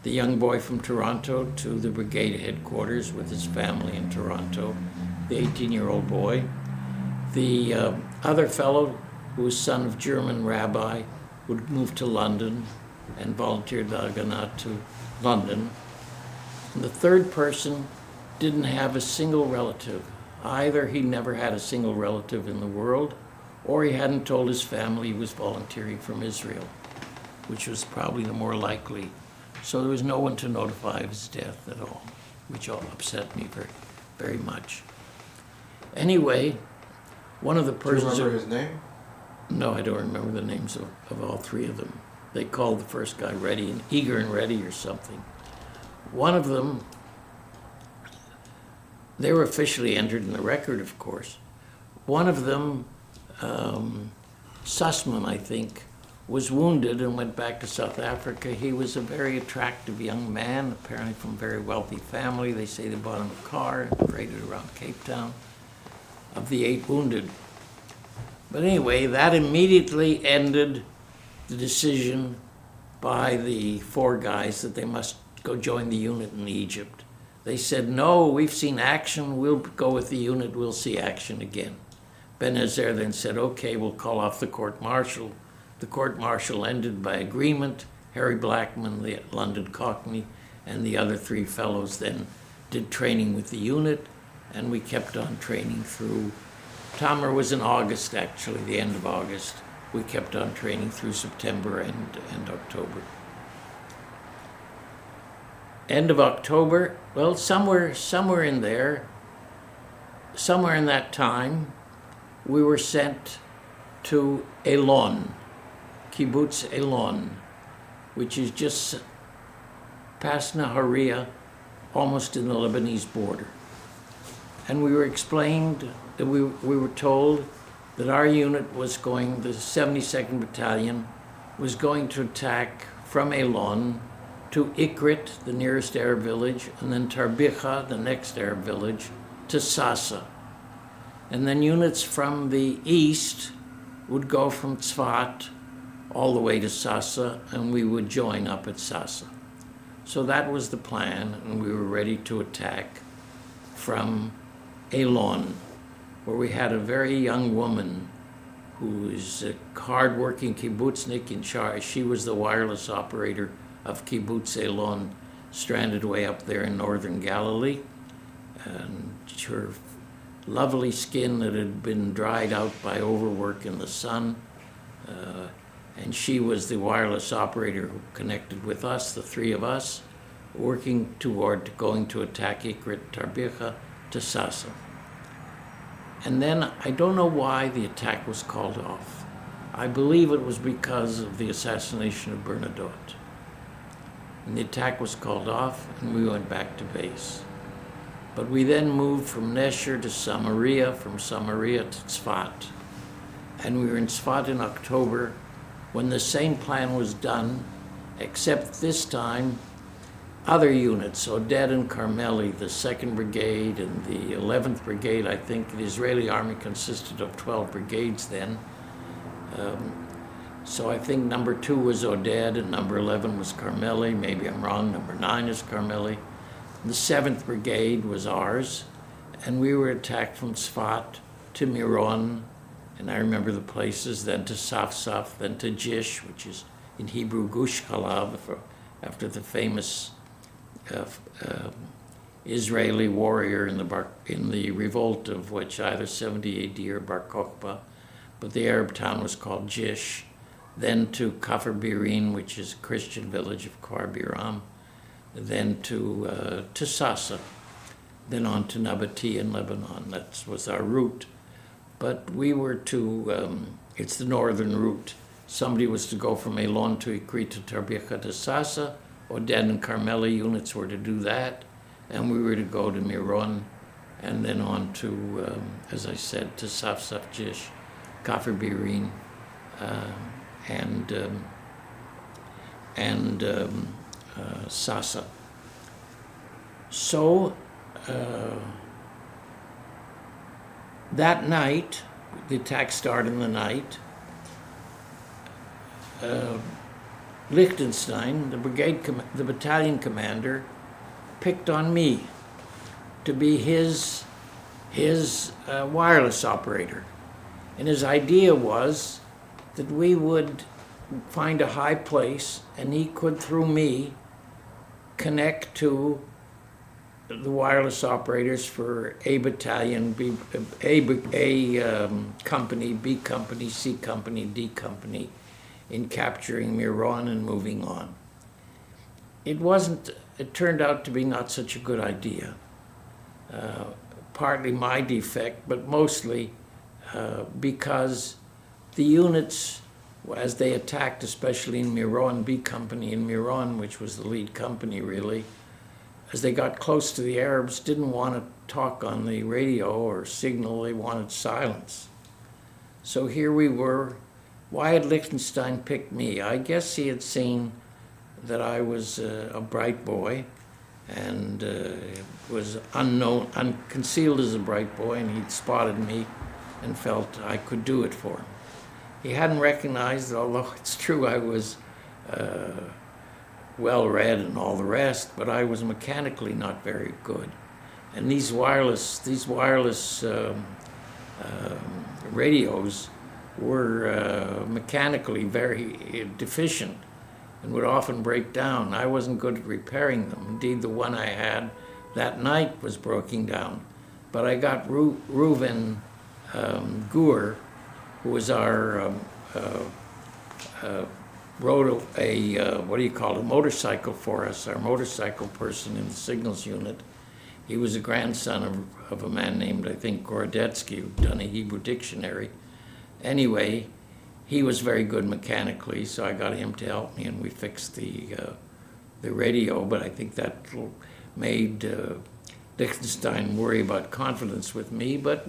The young boy from Toronto to the brigade headquarters with his family in Toronto, the 18-year-old boy. The other fellow, who was son of German rabbi, would move to London and volunteered the Haganah to London. And the third person didn't have a single relative. Either he never had a single relative in the world, or he hadn't told his family he was volunteering from Israel, which was probably the more likely. So there was no one to notify of his death at all, which upset me very, very much. Anyway, one of the persons... Do you remember his name? No, I don't remember the names of all 3 of them. They called the first guy Ready and Eager and Ready or something. One of them, they were officially entered in the record, of course. One of them, Sussman, I think, was wounded and went back to South Africa. He was a very attractive young man, apparently from a very wealthy family. They say they bought him a car and paraded around Cape Town. Of the 8 wounded. But anyway, that immediately ended the decision by the 4 guys that they must go join the unit in Egypt. They said, no, we've seen action, we'll go with the unit, we'll see action again. Ben Ezer then said, okay, we'll call off the court-martial. The court-martial ended by agreement, Harry Blackman, the London Cockney, and the other 3 fellows then did training with the unit, and we kept on training through. Tomer was in August, actually, the end of August. We kept on training through September and October. End of October, well, somewhere in there, somewhere in that time, we were sent to Elon, Kibbutz Elon, which is just past Nahariya, almost in the Lebanese border. And we were explained, that we were told that our unit was going, the 72nd Battalion, was going to attack from Elon to Ikrit, the nearest Arab village, and then Tarbicha, the next Arab village, to Sasa. And then units from the east would go from Tzfat all the way to Sasa, and we would join up at Sasa. So that was the plan, and we were ready to attack from Elon, where we had a very young woman who is a hard-working kibbutznik in charge. She was the wireless operator of Kibbutz Elon, stranded way up there in northern Galilee. And her lovely skin that had been dried out by overwork in the sun. And she was the wireless operator who connected with us, the 3 of us, working toward going to attack Ikrit Tarbicha to Sasa. And then I don't know why the attack was called off. I believe it was because of the assassination of Bernadotte. And the attack was called off, and we went back to base. But we then moved from Nesher to Samaria, from Samaria to Tzfat. And we were in Tzfat in October when the same plan was done, except this time other units, Oded and Carmeli, the 2nd Brigade and the 11th Brigade. I think the Israeli army consisted of 12 brigades then. So I think number 2 was Oded and number 11 was Carmeli. Maybe I'm wrong, number 9 is Carmeli. The 7th Brigade was ours, and we were attacked from Tzfat to Miron, and I remember the places, then to Safsaf, then to Jish, which is in Hebrew Gush Chalav, after the famous Israeli warrior in the revolt of which either 70 AD or Bar Kokhba, but the Arab town was called Jish, then to Kafr Birin, which is a Christian village of Kfar Biram, then to Sasa, then on to Nabati in Lebanon. That was our route. But we were to, it's the northern route. Somebody was to go from Elon to Ikrit to Tarbicha to Sasa. Oded and Carmeli units were to do that. And we were to go to Miron and then on to, as I said, to Safsaf Jish, Kafr Birin, and Sasa. So that night, the attack started in the night. Liechtenstein, the battalion commander, picked on me to be his wireless operator. And his idea was that we would find a high place and he could, through me, connect to the wireless operators for A battalion, A company, B company, C company, D company, in capturing Miron and moving on. It turned out to be not such a good idea. Partly my defect, but mostly because the units, as they attacked, especially in Miron, B company in Miron, which was the lead company really, as they got close to the Arabs, didn't want to talk on the radio or signal, they wanted silence. So here we were. Why had Liechtenstein picked me? I guess he had seen that I was a bright boy and was unknown, concealed as a bright boy, and he'd spotted me and felt I could do it for him. He hadn't recognized that, although it's true I was well-read and all the rest, but I was mechanically not very good. And these wireless radios were mechanically very deficient. and would often break down. I wasn't good at repairing them. Indeed, the one I had that night was breaking down. But I got Reuven Gur, who was our rode a motorcycle for us, our motorcycle person in the signals unit. He was a grandson of a man named, I think, Gorodetsky, who'd done a Hebrew dictionary. Anyway, he was very good mechanically, so I got him to help me, and we fixed the radio, but I think that made Lichtenstein worry about confidence with me, but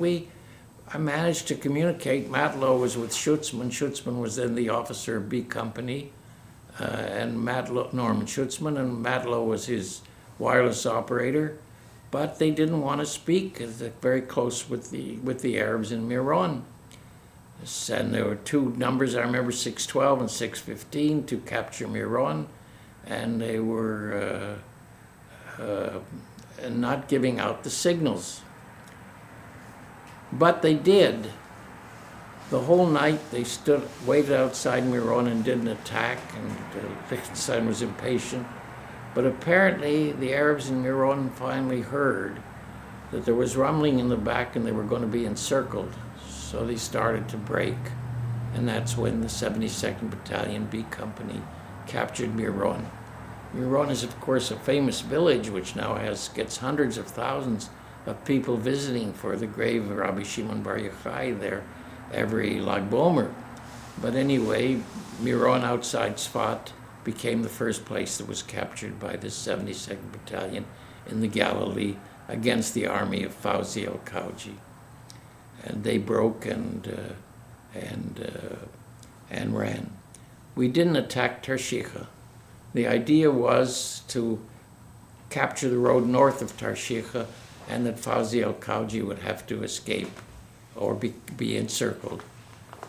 I managed to communicate. Matlow was with Schutzman. Schutzman was then the officer of B Company, and Norman Schutzman, and Matlow was his wireless operator. But they didn't want to speak because they're very close with the Arabs in Miron. And there were two numbers, I remember 612 and 615, to capture Miron, and they were not giving out the signals. But they did. The whole night they waited outside Miron and didn't attack, and Lichtenstein was impatient. But apparently the Arabs in Miron finally heard that there was rumbling in the back and they were going to be encircled. So they started to break, and that's when the 72nd Battalion B Company captured Miron. Miron is, of course, a famous village which now gets hundreds of thousands of people visiting for the grave of Rabbi Shimon Bar Yochai there every Lag Bomer. But anyway, Miron outside Tzfat became the first place that was captured by the 72nd Battalion in the Galilee against the army of Fauzi al-Khouji. And they broke and ran. We didn't attack Tarshiha. The idea was to capture the road north of Tarshiha, and that Fauzi al-Khouji would have to escape or be encircled.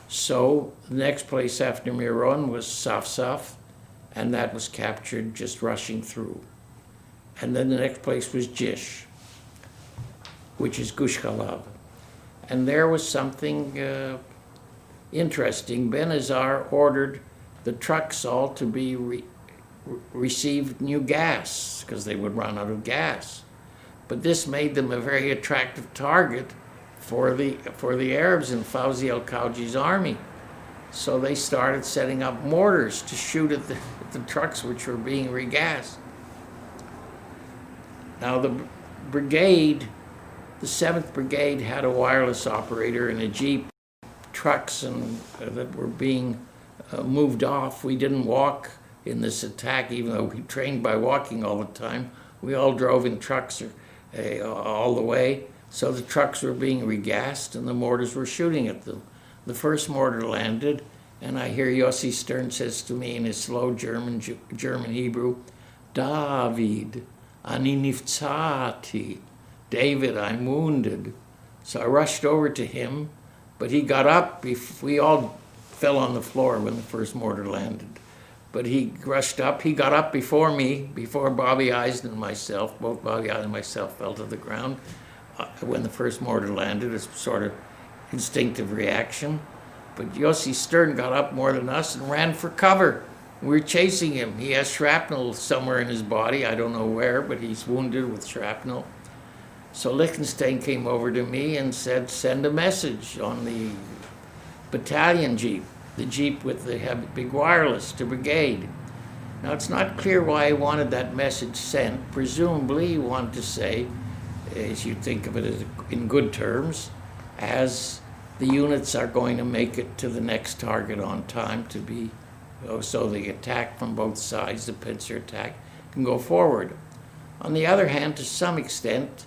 So the next place after Miron was Safsaf, and that was captured just rushing through. And then the next place was Jish, which is Gush Chalav. And there was something interesting. Ben Azar ordered the trucks all to be receive new gas, because they would run out of gas. But this made them a very attractive target for the Arabs in Fauzi al-Khouji's army. So they started setting up mortars to shoot at the trucks which were being regassed. Now the brigade, the 7th Brigade, had a wireless operator and a jeep, trucks that were being moved off. We didn't walk in this attack, even though we trained by walking all the time. We all drove in trucks all the way. So the trucks were being regassed and the mortars were shooting at them. The first mortar landed, and I hear Yossi Stern says to me in his slow German Hebrew, "David, ani niftzati." David, I'm wounded. So I rushed over to him, but he got up. We all fell on the floor when the first mortar landed. But he rushed up. He got up before me, before Bobby Eisen and myself. Both Bobby Eisen and myself fell to the ground when the first mortar landed. It's sort of instinctive reaction. But Yossi Stern got up more than us and ran for cover. We were chasing him. He has shrapnel somewhere in his body. I don't know where, but he's wounded with shrapnel. So Lichtenstein came over to me and said, send a message on the battalion jeep, the jeep with the big wireless to brigade. Now it's not clear why he wanted that message sent. Presumably he wanted to say, as you think of it as in good terms, as the units are going to make it to the next target on time to be, so the attack from both sides, the pincer attack, can go forward. On the other hand, to some extent,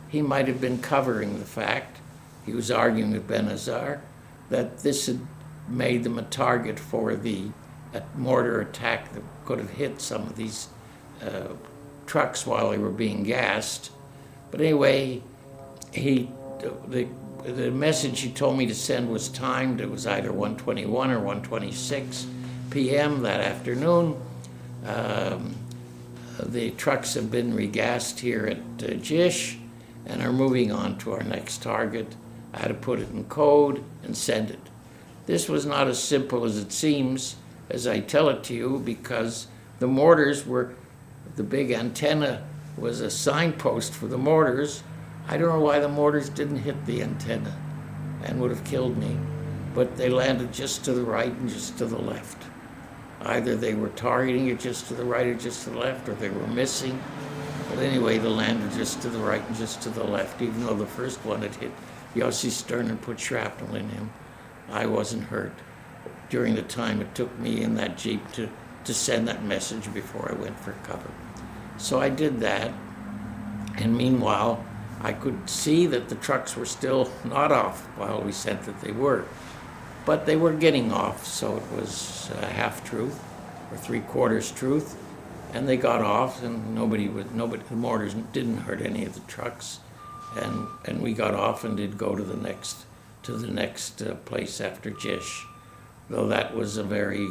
he might have been covering the fact, he was arguing with Ben Azar, that this had made them a target for the mortar attack that could have hit some of these trucks while they were being gassed. But anyway, the message he told me to send was timed. It was either 1:21 or 1:26 p.m. that afternoon. The trucks have been regassed here at Jish and are moving on to our next target. I had to put it in code and send it. This was not as simple as it seems. as I tell it to you, because the mortars were, the big antenna was a signpost for the mortars. I don't know why the mortars didn't hit the antenna and would have killed me, but they landed just to the right and just to the left. Either they were targeting it just to the right or just to the left, or they were missing. But anyway, they landed just to the right and just to the left, even though the first one had hit Yossi Stern and put shrapnel in him. I wasn't hurt during the time it took me in that Jeep to send that message before I went for cover. So I did that, and meanwhile, I could see that the trucks were still not off while we said that they were. But they were getting off, so it was half truth or 3/4 truth, and they got off, and the mortars didn't hurt any of the trucks, and we got off and did go to the next place after Jish, though that was a very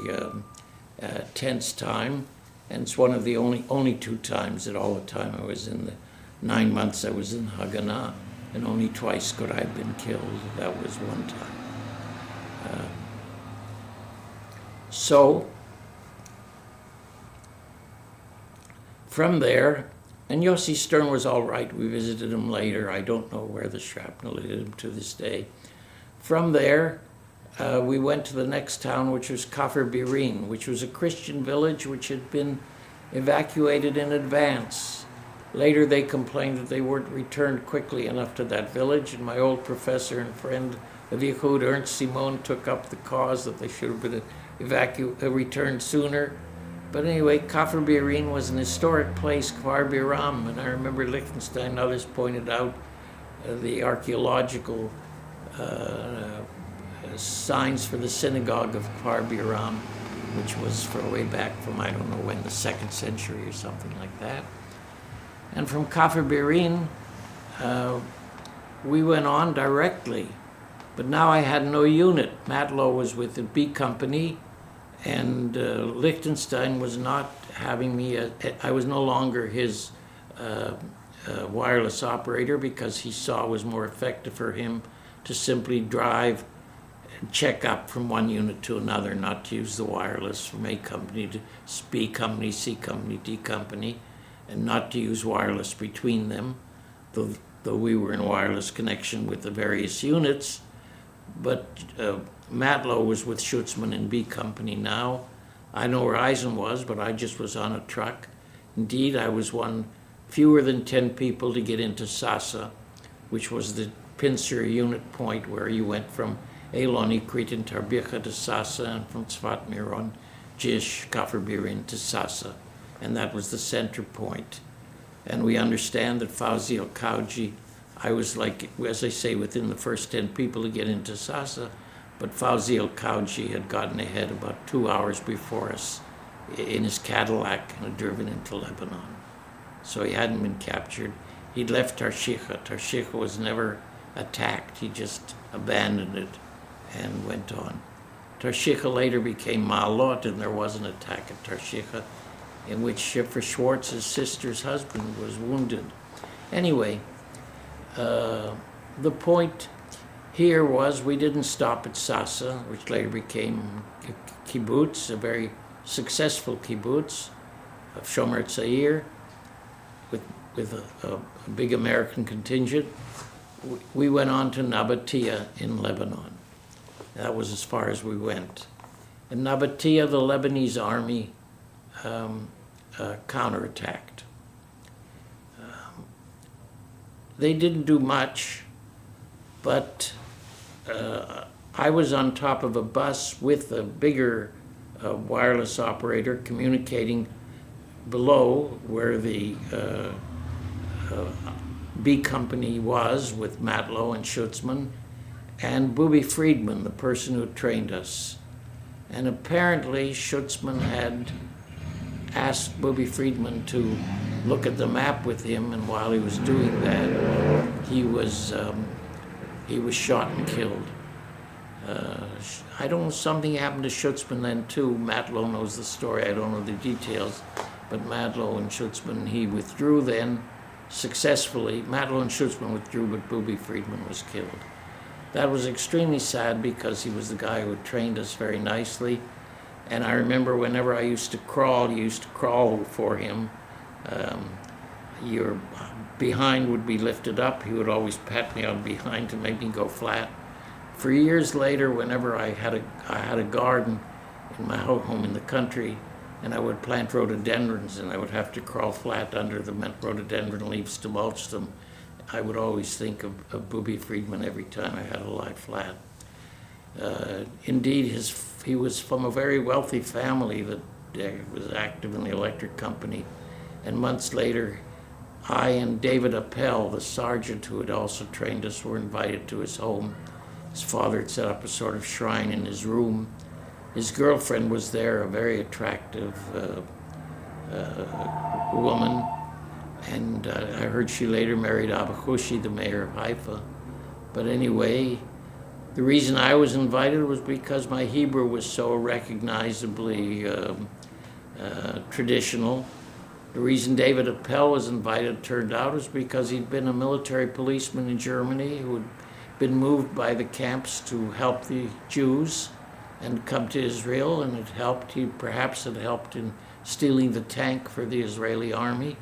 tense time, and it's one of the only 2 times that all the time I was in the 9 months I was in Haganah, and only twice could I have been killed. That was one time. So from there, and Yossi Stern was all right. We visited him later. I don't know where the shrapnel hit him to this day. From there, we went to the next town, which was Kafr Birin, which was a Christian village which had been evacuated in advance. Later, they complained that they weren't returned quickly enough to that village, and my old professor and friend of Yichud, Ernst Simon, took up the cause that they should have been returned sooner. But anyway, Kafr Birin was an historic place, Kfar Biram, and I remember Liechtenstein and others pointed out the archaeological signs for the synagogue of Kfar Biram, which was from way back from, I don't know when, the 2nd century or something like that. And from Kafr Birin, we went on directly. But now I had no unit. Matlow was with the B Company, and Liechtenstein was not having me. I was no longer his wireless operator, because he saw it was more effective for him to simply drive and check up from one unit to another, not to use the wireless from A Company to B Company, C Company, D Company, and not to use wireless between them, though we were in wireless connection with the various units. But Matlow was with Schutzman in B Company now. I know where Eisen was, but I just was on a truck. Indeed, I was one fewer than 10 people to get into Sasa, which was the pincer unit point where you went from Elon, Ikrit, and Tarbicha to Sasa, and from Tzfat Miron, Jish, Kafr Birin to Sasa. And that was the center point. And we understand that Fauzi al-Kauji, I was like, as I say, within the first 10 people to get into Sasa, but Fauzi al-Kauji had gotten ahead about 2 hours before us in his Cadillac and had driven into Lebanon. So he hadn't been captured. He'd left Tarshiha. Tarshiha was never attacked. He just abandoned it and went on. Tarshiha later became Ma'alot, and there was an attack at Tarshiha in which Schiffer Schwartz's sister's husband was wounded. Anyway, the point here was we didn't stop at Sasa, which later became a kibbutz, a very successful kibbutz of Shomer Tzair, with a big American contingent. We went on to Nabatea in Lebanon. That was as far as we went. In Nabatea, the Lebanese army counterattacked. They didn't do much, but I was on top of a bus with a bigger wireless operator communicating below where the B Company was with Matlow and Schutzman, and Booby Friedman, the person who trained us. And apparently Schutzman had asked Booby Friedman to look at the map with him, and while he was doing that, he was shot and killed. I don't know, something happened to Schutzman then too. Matlow knows the story, I don't know the details, but Matlow and Schutzman, he withdrew then successfully. Matlow and Schutzman withdrew, but Booby Friedman was killed. That was extremely sad because he was the guy who had trained us very nicely. And I remember whenever I used to crawl for him. Your behind would be lifted up. He would always pat me on behind to make me go flat. For years later, whenever I had a garden in my home in the country, and I would plant rhododendrons, and I would have to crawl flat under the rhododendron leaves to mulch them, I would always think of Booby Friedman every time I had to lie flat. Indeed, he was from a very wealthy family that was active in the electric company, and months later, I and David Appel, the sergeant who had also trained us, were invited to his home. His father had set up a sort of shrine in his room. His girlfriend was there, a very attractive woman, and I heard she later married Abba Hushi, the mayor of Haifa. But anyway, the reason I was invited was because my Hebrew was so recognizably traditional. The reason David Appel was invited, turned out, was because he'd been a military policeman in Germany who had been moved by the camps to help the Jews and come to Israel, and he perhaps had helped in stealing the tank for the Israeli army,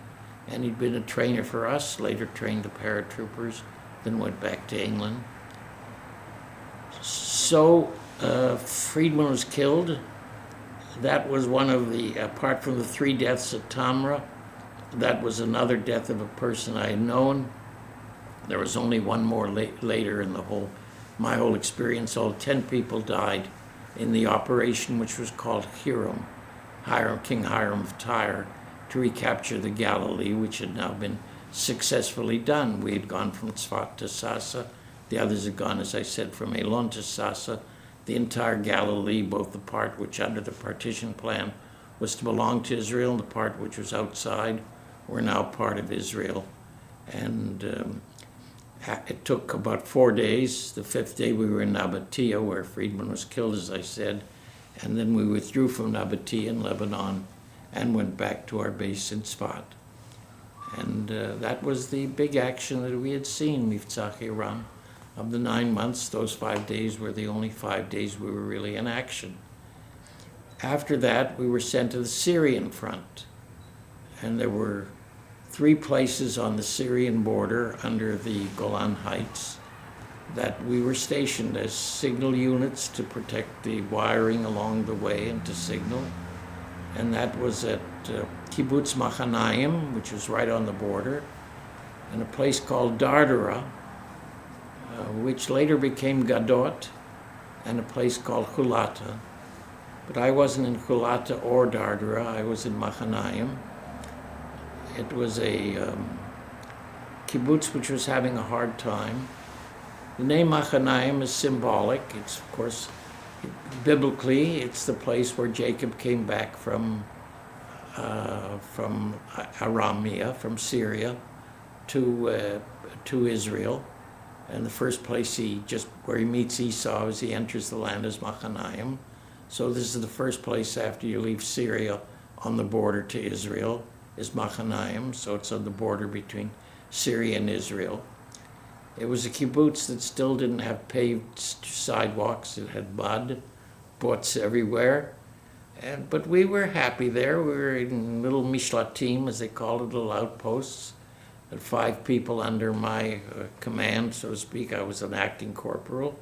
and he'd been a trainer for us, later trained the paratroopers, then went back to England. So Friedman was killed. That was one of the, apart from the 3 deaths at Tamra, that was another death of a person I had known. There was only one more later in my whole experience. All 10 people died in the operation, which was called King Hiram of Tyre, to recapture the Galilee, which had now been successfully done. We had gone from Tzfat to Sasa. The others had gone, as I said, from Elon to Sasa. The entire Galilee, both the part which under the partition plan was to belong to Israel and the part which was outside, were now part of Israel. And it took about 4 days. The 5th day we were in Nabatea, where Friedman was killed, as I said, and then we withdrew from Nabatea in Lebanon and went back to our base in Tzfat. And that was the big action that we had seen, Mivtza Hiram. Of the 9 months, those 5 days were the only 5 days we were really in action. After that, we were sent to the Syrian front, and there were 3 places on the Syrian border under the Golan Heights that we were stationed as signal units to protect the wiring along the way and to signal. And that was at Kibbutz Machanayim, which was right on the border, and a place called Dardara, which later became Gadot, and a place called Hulata. But I wasn't in Hulata or Dardara, I was in Machanayim. It was a kibbutz which was having a hard time. The name Machanayim is symbolic. It's, of course, biblically, it's the place where Jacob came back from Aramea, from Syria, to Israel. And the first place where he meets Esau as he enters the land is Machanayim. So this is the first place after you leave Syria on the border to Israel is Machanayim. So it's on the border between Syria and Israel. It was a kibbutz that still didn't have paved sidewalks. It had mud, boats everywhere. But we were happy there. We were in little mishlatim, as they called it, little outposts. Had 5 people under my command, so to speak. I was an acting corporal.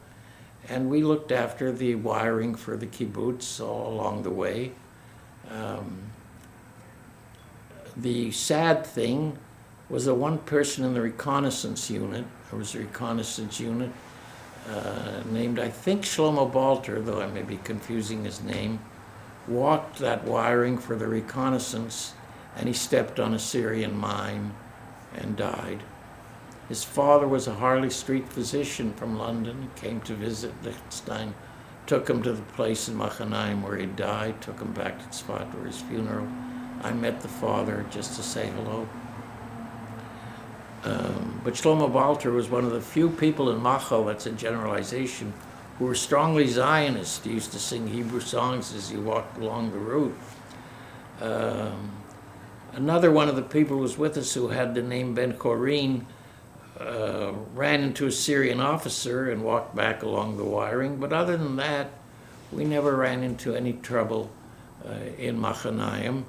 And we looked after the wiring for the kibbutz all along the way. The sad thing was that one person in the reconnaissance unit, there was a reconnaissance unit named, I think, Shlomo Balter, though I may be confusing his name, walked that wiring for the reconnaissance, and he stepped on a Syrian mine and died. His father was a Harley Street physician from London, came to visit Liechtenstein, took him to the place in Machanayim where he died, took him back to Tzfat for his funeral. I met the father just to say hello. But Shlomo Balter was one of the few people in Machal, that's a generalization, who were strongly Zionist. He used to sing Hebrew songs as he walked along the route. Another one of the people who was with us who had the name Ben Chorin ran into a Syrian officer and walked back along the wiring. But other than that, we never ran into any trouble in Machanayim.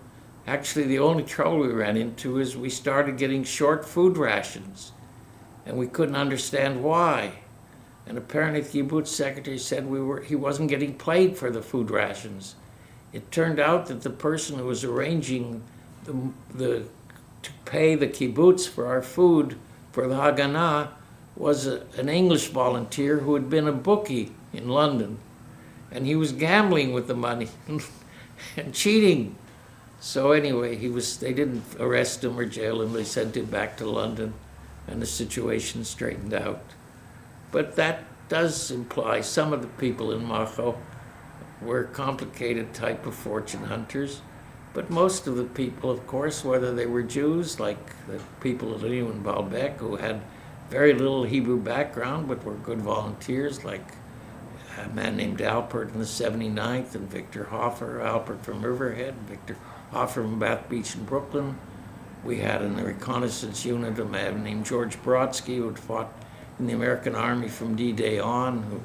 Actually, the only trouble we ran into is we started getting short food rations, and we couldn't understand why. And apparently the kibbutz secretary said he wasn't getting paid for the food rations. It turned out that the person who was arranging to pay the kibbutz for our food for the Haganah was an English volunteer who had been a bookie in London, and he was gambling with the money and cheating. So anyway, they didn't arrest him or jail him. They sent him back to London, and the situation straightened out. But that does imply some of the people in Macho were complicated type of fortune hunters. But most of the people, of course, whether they were Jews, like the people of Levy and Baalbek, who had very little Hebrew background but were good volunteers, like a man named Alpert in the 79th and Victor Hoffer, Alpert from Riverhead, Victor Hoffer from Bath Beach in Brooklyn. We had in the reconnaissance unit a man named George Brodsky, who had fought in the American Army from D-Day on, who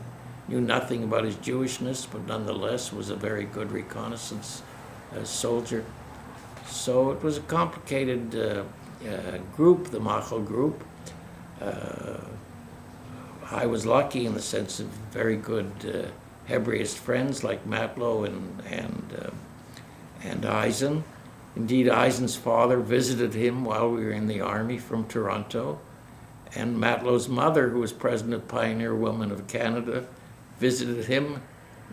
knew nothing about his Jewishness, but nonetheless was a very good reconnaissance soldier. So it was a complicated group, the Machel group. I was lucky in the sense of very good Hebraist friends like Matlow and Eisen. Indeed, Eisen's father visited him while we were in the Army from Toronto. And Matlow's mother, who was president of Pioneer Women of Canada, visited him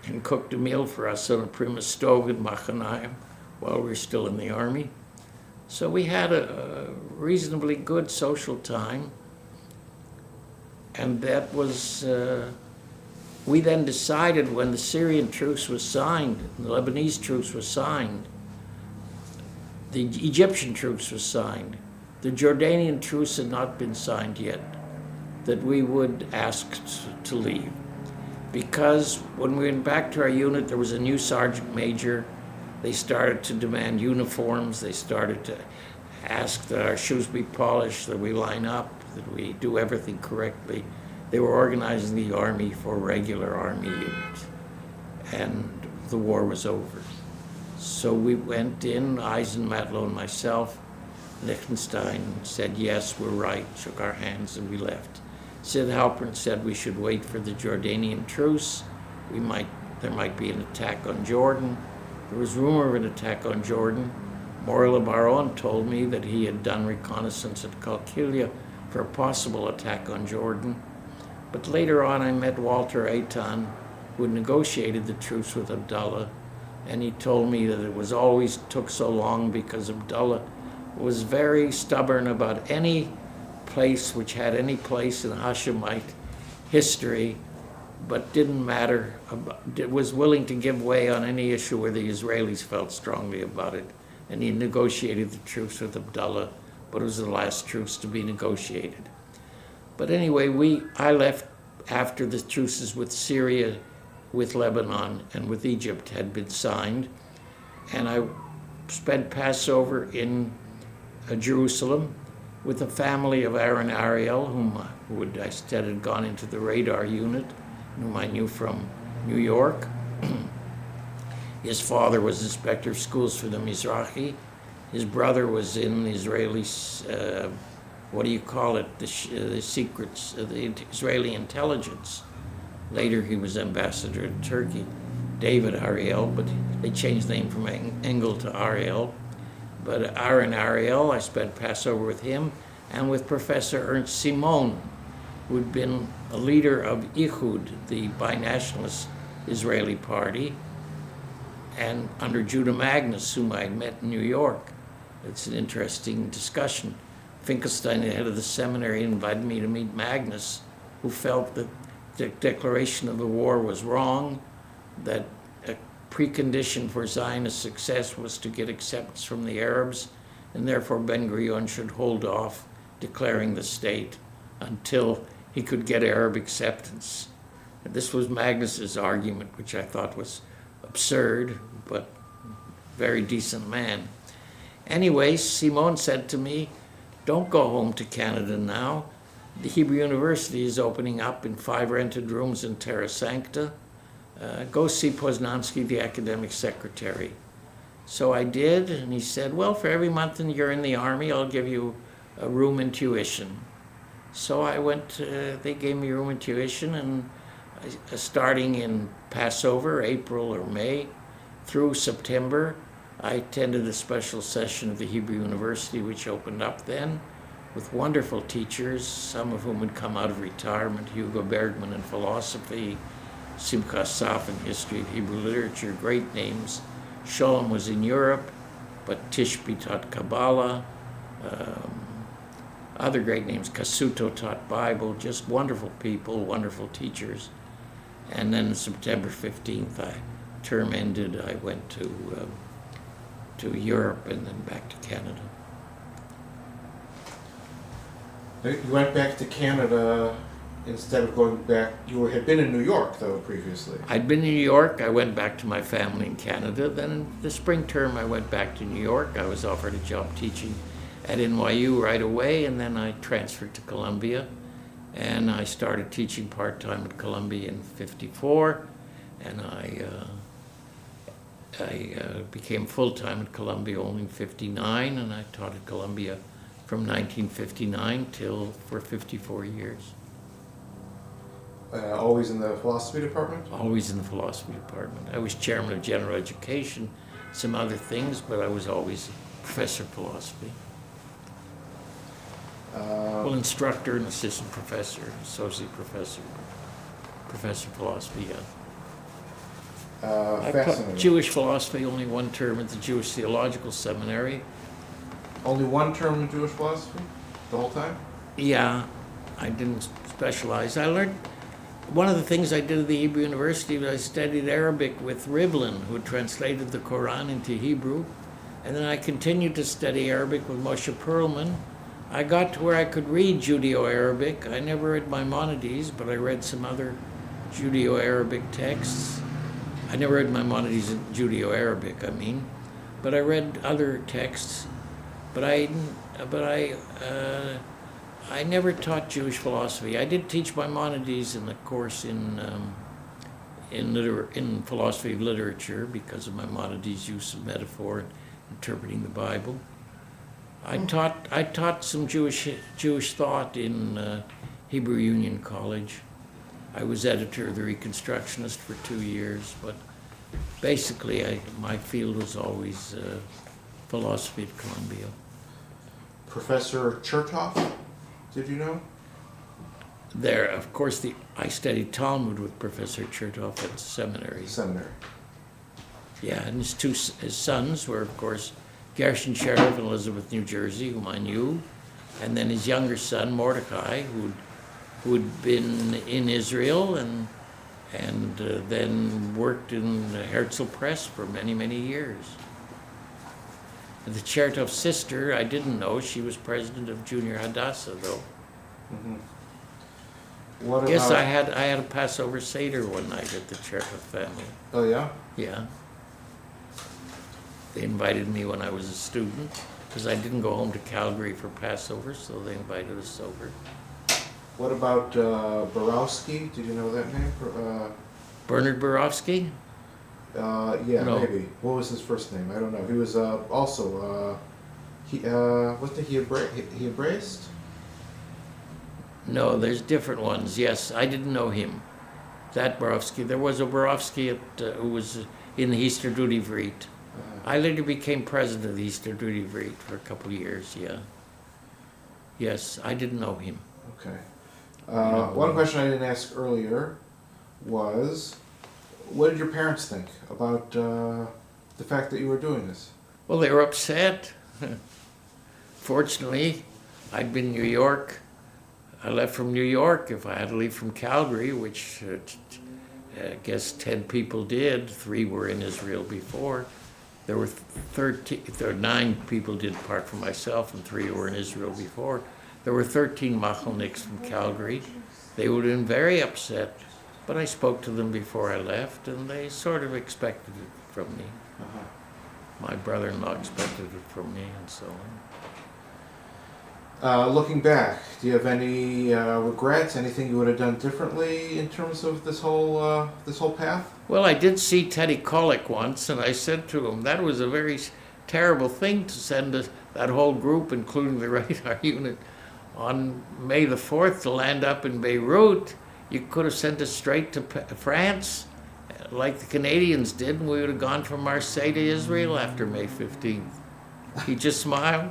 and cooked a meal for us on a Primus stove in Machanayim while we were still in the Army. So we had a reasonably good social time. And that was, we then decided when the Syrian truce was signed, the Lebanese truce was signed, the Egyptian truce was signed, the Jordanian truce had not been signed yet, that we would ask to leave. Because when we went back to our unit, there was a new sergeant major. They started to demand uniforms. They started to ask that our shoes be polished, that we line up, that we do everything correctly. They were organizing the army for regular army units. And the war was over. So we went in, Eisen, Matlow, and myself. Liechtenstein said, yes, we're right, shook our hands, and we left. Sid Halpern said we should wait for the Jordanian truce. There might be an attack on Jordan. There was rumor of an attack on Jordan. Moriel Baron told me that he had done reconnaissance at Qalqilia for a possible attack on Jordan. But later on I met Walter Eitan, who had negotiated the truce with Abdullah, and he told me that it was always took so long because Abdullah was very stubborn about any place which had any place in Hashemite history, but didn't matter, was willing to give way on any issue where the Israelis felt strongly about it. And he negotiated the truce with Abdullah, but it was the last truce to be negotiated. But anyway, I left after the truces with Syria, with Lebanon, and with Egypt had been signed, and I spent Passover in Jerusalem with the family of Aaron Ariel, who I said had gone into the radar unit, whom I knew from New York. His father was inspector of schools for the Mizrahi. His brother was in the Israeli, the secrets, the Israeli intelligence. Later he was ambassador to Turkey. David Ariel, but they changed the name from Engel to Ariel. But Aaron Ariel, I spent Passover with him and with Professor Ernst Simon, who had been a leader of Ichud, the binationalist Israeli party, and under Judah Magnus, whom I met in New York. It's an interesting discussion. Finkelstein, the head of the seminary, invited me to meet Magnus, who felt that the declaration of the war was wrong, that a precondition for Zionist success was to get acceptance from the Arabs, and therefore Ben-Gurion should hold off declaring the state until he could get Arab acceptance. And this was Magnus's argument, which I thought was absurd, but very decent man. Anyway, Simon said to me, don't go home to Canada now. The Hebrew University is opening up in 5 rented rooms in Terra Sancta. go see Poznansky, the academic secretary. So I did, and he said, well, for every month you're in the Army, I'll give you a room and tuition. So I went, they gave me room and tuition, and starting in Passover, April or May, through September, I attended a special session of the Hebrew University, which opened up then, with wonderful teachers, some of whom had come out of retirement, Hugo Bergman in philosophy, Simcha Saf in history of Hebrew literature, great names. Sholem was in Europe, but Tishby taught Kabbalah, other great names, Kasuto taught Bible, just wonderful people, wonderful teachers. And then September 15th, term ended, I went to Europe and then back to Canada. You went back to Canada instead of going back. You had been in New York, though, previously. I'd been in New York. I went back to my family in Canada. Then in the spring term, I went back to New York. I was offered a job teaching at NYU right away, and then I transferred to Columbia. And I started teaching part-time at Columbia in '54, and I became full-time at Columbia only in '59, and I taught at Columbia from 1959 till for 54 years. Always in the philosophy department? Always in the philosophy department. I was chairman of general education, some other things, but I was always professor of philosophy. Well, instructor and assistant professor, associate professor, professor of philosophy, yeah. I taught Fascinating. Jewish philosophy only one term at the Jewish Theological Seminary. Only one term in Jewish philosophy? The whole time? Yeah, I didn't specialize. I learned, one of the things I did at the Hebrew University was I studied Arabic with Rivlin, who translated the Quran into Hebrew. And then I continued to study Arabic with Moshe Perlman. I got to where I could read Judeo-Arabic. I never read Maimonides, but I read some other Judeo-Arabic texts. I never read Maimonides in Judeo-Arabic, I mean, but I read other texts. But I never taught Jewish philosophy. I did teach Maimonides in the course in philosophy of literature because of Maimonides' use of metaphor and interpreting the Bible. I taught some Jewish thought in Hebrew Union College. I was editor of the Reconstructionist for 2 years, but basically my field was always philosophy at Columbia. Professor Chertoff, did you know? There, of course, I studied Talmud with Professor Chertoff at the seminary. Seminary. Yeah, and his sons were, of course, Gershon Chertoff in Elizabeth, New Jersey, whom I knew, and then his younger son, Mordecai, who'd been in Israel and then worked in the Herzl Press for many, many years. And the Chertoff sister, I didn't know. She was president of Junior Hadassah, though. Mm-hmm. What Yes, about... I had a Passover Seder one night at the Chertoff family. Oh, yeah? Yeah. They invited me when I was a student, because I didn't go home to Calgary for Passover, so they invited us over. What about Borowski? Did you know that name? Bernard Borowski? Yeah, No. maybe. What was his first name? I don't know. He was also, wasn't he Hebraist? No, there's different ones. Yes, I didn't know him. That Borowski. There was a Borowski who was in the Histadrut Ivrit. I later became president of the Histadrut Ivrit for a couple of years, yeah. Yes, I didn't know him. Okay. One question I didn't ask earlier was, what did your parents think about the fact that you were doing this? Well, they were upset. Fortunately, I'd been in New York. I left from New York. If I had to leave from Calgary, which I guess 10 people did, 3 were in Israel before. There were 9 people did apart from myself, and 3 were in Israel before. There were 13 Machelniks from Calgary. They would have been very upset, but I spoke to them before I left, and they sort of expected it from me. Uh-huh. My brother-in-law expected it from me, and so on. Looking back, do you have any regrets? Anything you would have done differently in terms of this whole path? Well, I did see Teddy Kollek once, and I said to him, that was a very terrible thing to send that whole group, including the radar unit, on May the 4th to land up in Beirut. You could have sent us straight to France, like the Canadians did, and we would have gone from Marseille to Israel after May 15th. He just smiled.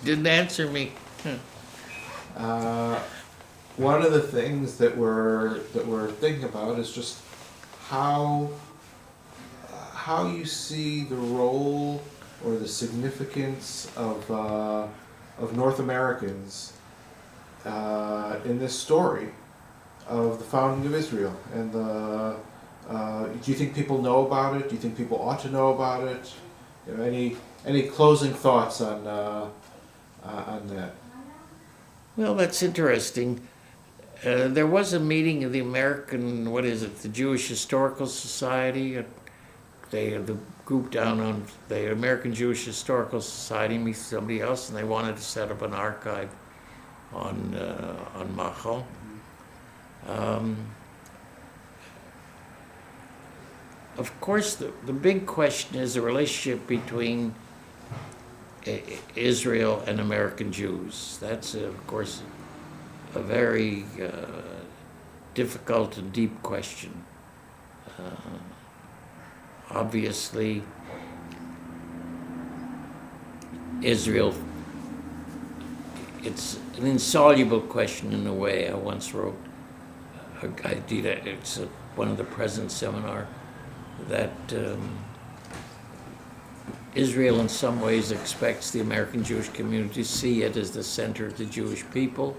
Didn't answer me. One of the things that we're thinking about is just how you see the role or the significance of North Americans in this story of the founding of Israel. And do you think people know about it? Do you think people ought to know about it? You know, any closing thoughts on that? Well, that's interesting. There was a meeting of the American, the Jewish Historical Society. They had the group down on the American Jewish Historical Society meets somebody else, and they wanted to set up an archive on Machal. Of course, the big question is the relationship between Israel and American Jews. That's, of course, a very difficult and deep question. Obviously, Israel, it's an insoluble question in a way. I once wrote, it's one of the President's seminar, that Israel in some ways expects the American Jewish community to see it as the center of the Jewish people.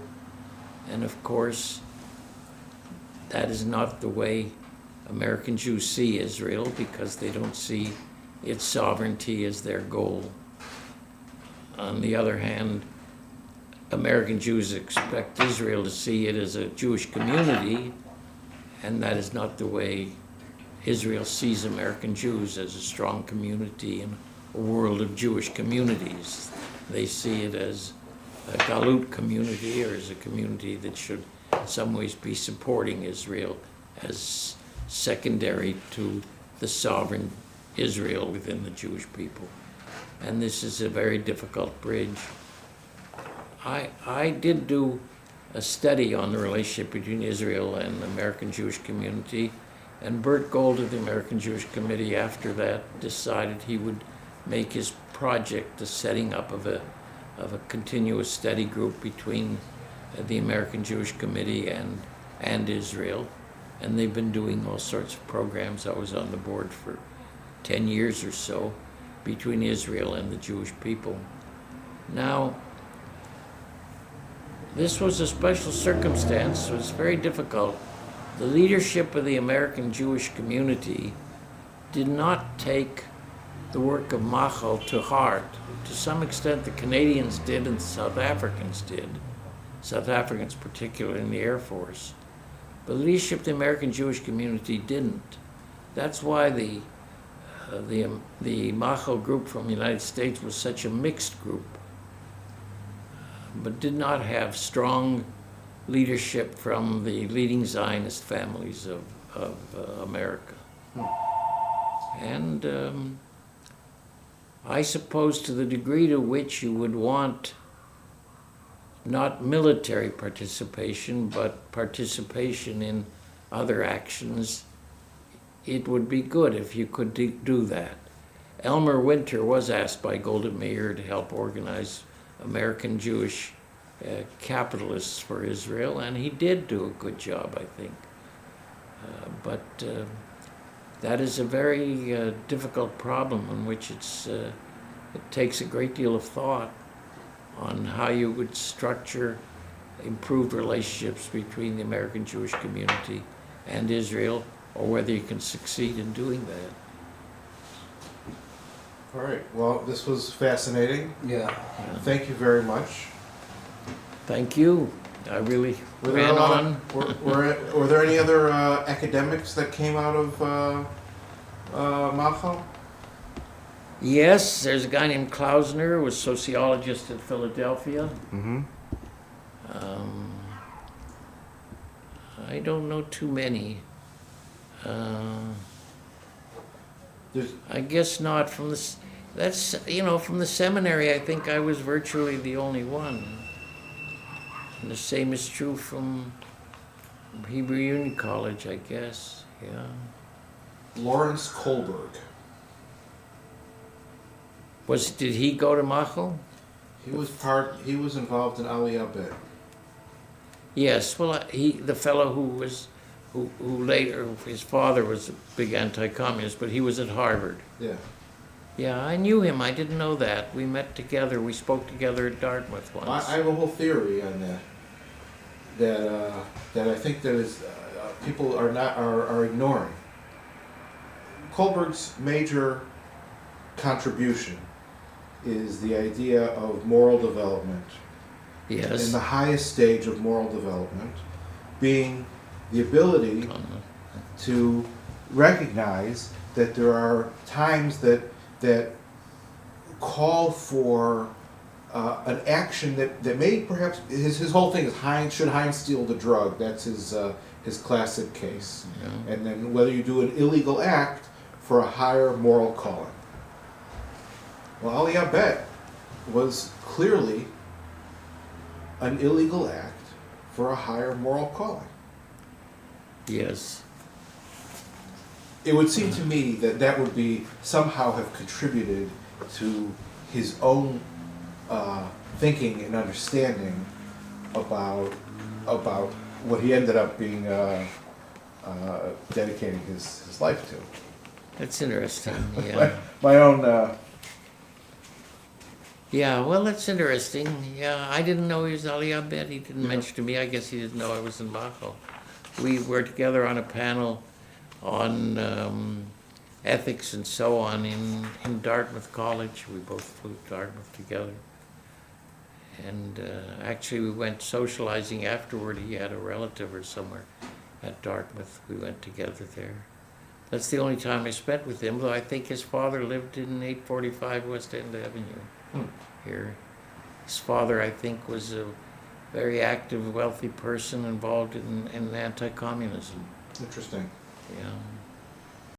And of course, that is not the way American Jews see Israel, because they don't see its sovereignty as their goal. On the other hand, American Jews expect Israel to see it as a Jewish community, and that is not the way Israel sees American Jews, as a strong community in a world of Jewish communities. They see it as a Galut community, or as a community that should in some ways be supporting Israel as secondary to the sovereign Israel within the Jewish people. And this is a very difficult bridge. I did do a study on the relationship between Israel and the American Jewish community, and Bert Gold of the American Jewish Committee after that decided he would make his project the setting up of a continuous study group between the American Jewish Committee and Israel. And they've been doing all sorts of programs. I was on the board for 10 years or so between Israel and the Jewish people. Now, this was a special circumstance. It was very difficult. The leadership of the American Jewish community did not take the work of Machal to heart. To some extent, the Canadians did and the South Africans did. South Africans, particularly in the Air Force. But the leadership of the American Jewish community didn't. That's why the Machal group from the United States was such a mixed group, but did not have strong leadership from the leading Zionist families of America. And I suppose to the degree to which you would want not military participation, but participation in other actions, it would be good if you could do that. Elmer Winter was asked by Golda Meir to help organize American Jewish capitalists for Israel, and he did do a good job, I think. But that is a very difficult problem in which it takes a great deal of thought on how you would structure improved relationships between the American Jewish community and Israel, or whether you can succeed in doing that. All right. Well, this was fascinating. Yeah. Thank you very much. Thank you. I really Were there, ran on. were there any other academics that came out of Machal? Yes, there's a guy named Klausner, who was sociologist at Philadelphia. Mm-hmm. I don't know too many. I guess not from the. That's from the seminary. I think I was virtually the only one. And the same is true from Hebrew Union College, I guess. Yeah. Lawrence Kohlberg. Did he go to Machel? He was involved in Aliyah Bet. Yes. Well, the fellow who later, his father was a big anti-communist, but he was at Harvard. Yeah. Yeah, I knew him. I didn't know that. We met together. We spoke together at Dartmouth once. I have a whole theory on that. That I think that is people are ignoring. Kohlberg's major contribution is the idea of moral development. Yes. In the highest stage of moral development, being the ability to recognize that there are times that call for an action that may perhaps his whole thing is should Heinz steal the drug? That's his classic case. Yeah. And then whether you do an illegal act for a higher moral calling. Well, Aliyah Bet was clearly an illegal act for a higher moral calling. Yes. It would seem to me that would be somehow have contributed to his own thinking and understanding about what he ended up being dedicating his life to. That's interesting. Yeah. My own. Yeah, well, that's interesting. Yeah, I didn't know he was Aliyah Bet. He didn't mention to me. I guess he didn't know I was in Machel. We were together on a panel on ethics and so on in Dartmouth College. We both flew to Dartmouth together. And actually we went socializing afterward. He had a relative or somewhere at Dartmouth. We went together there. That's the only time I spent with him, though I think his father lived in 845 West End Avenue here. His father, I think, was a very active, wealthy person involved in anti-communism. Interesting. Yeah.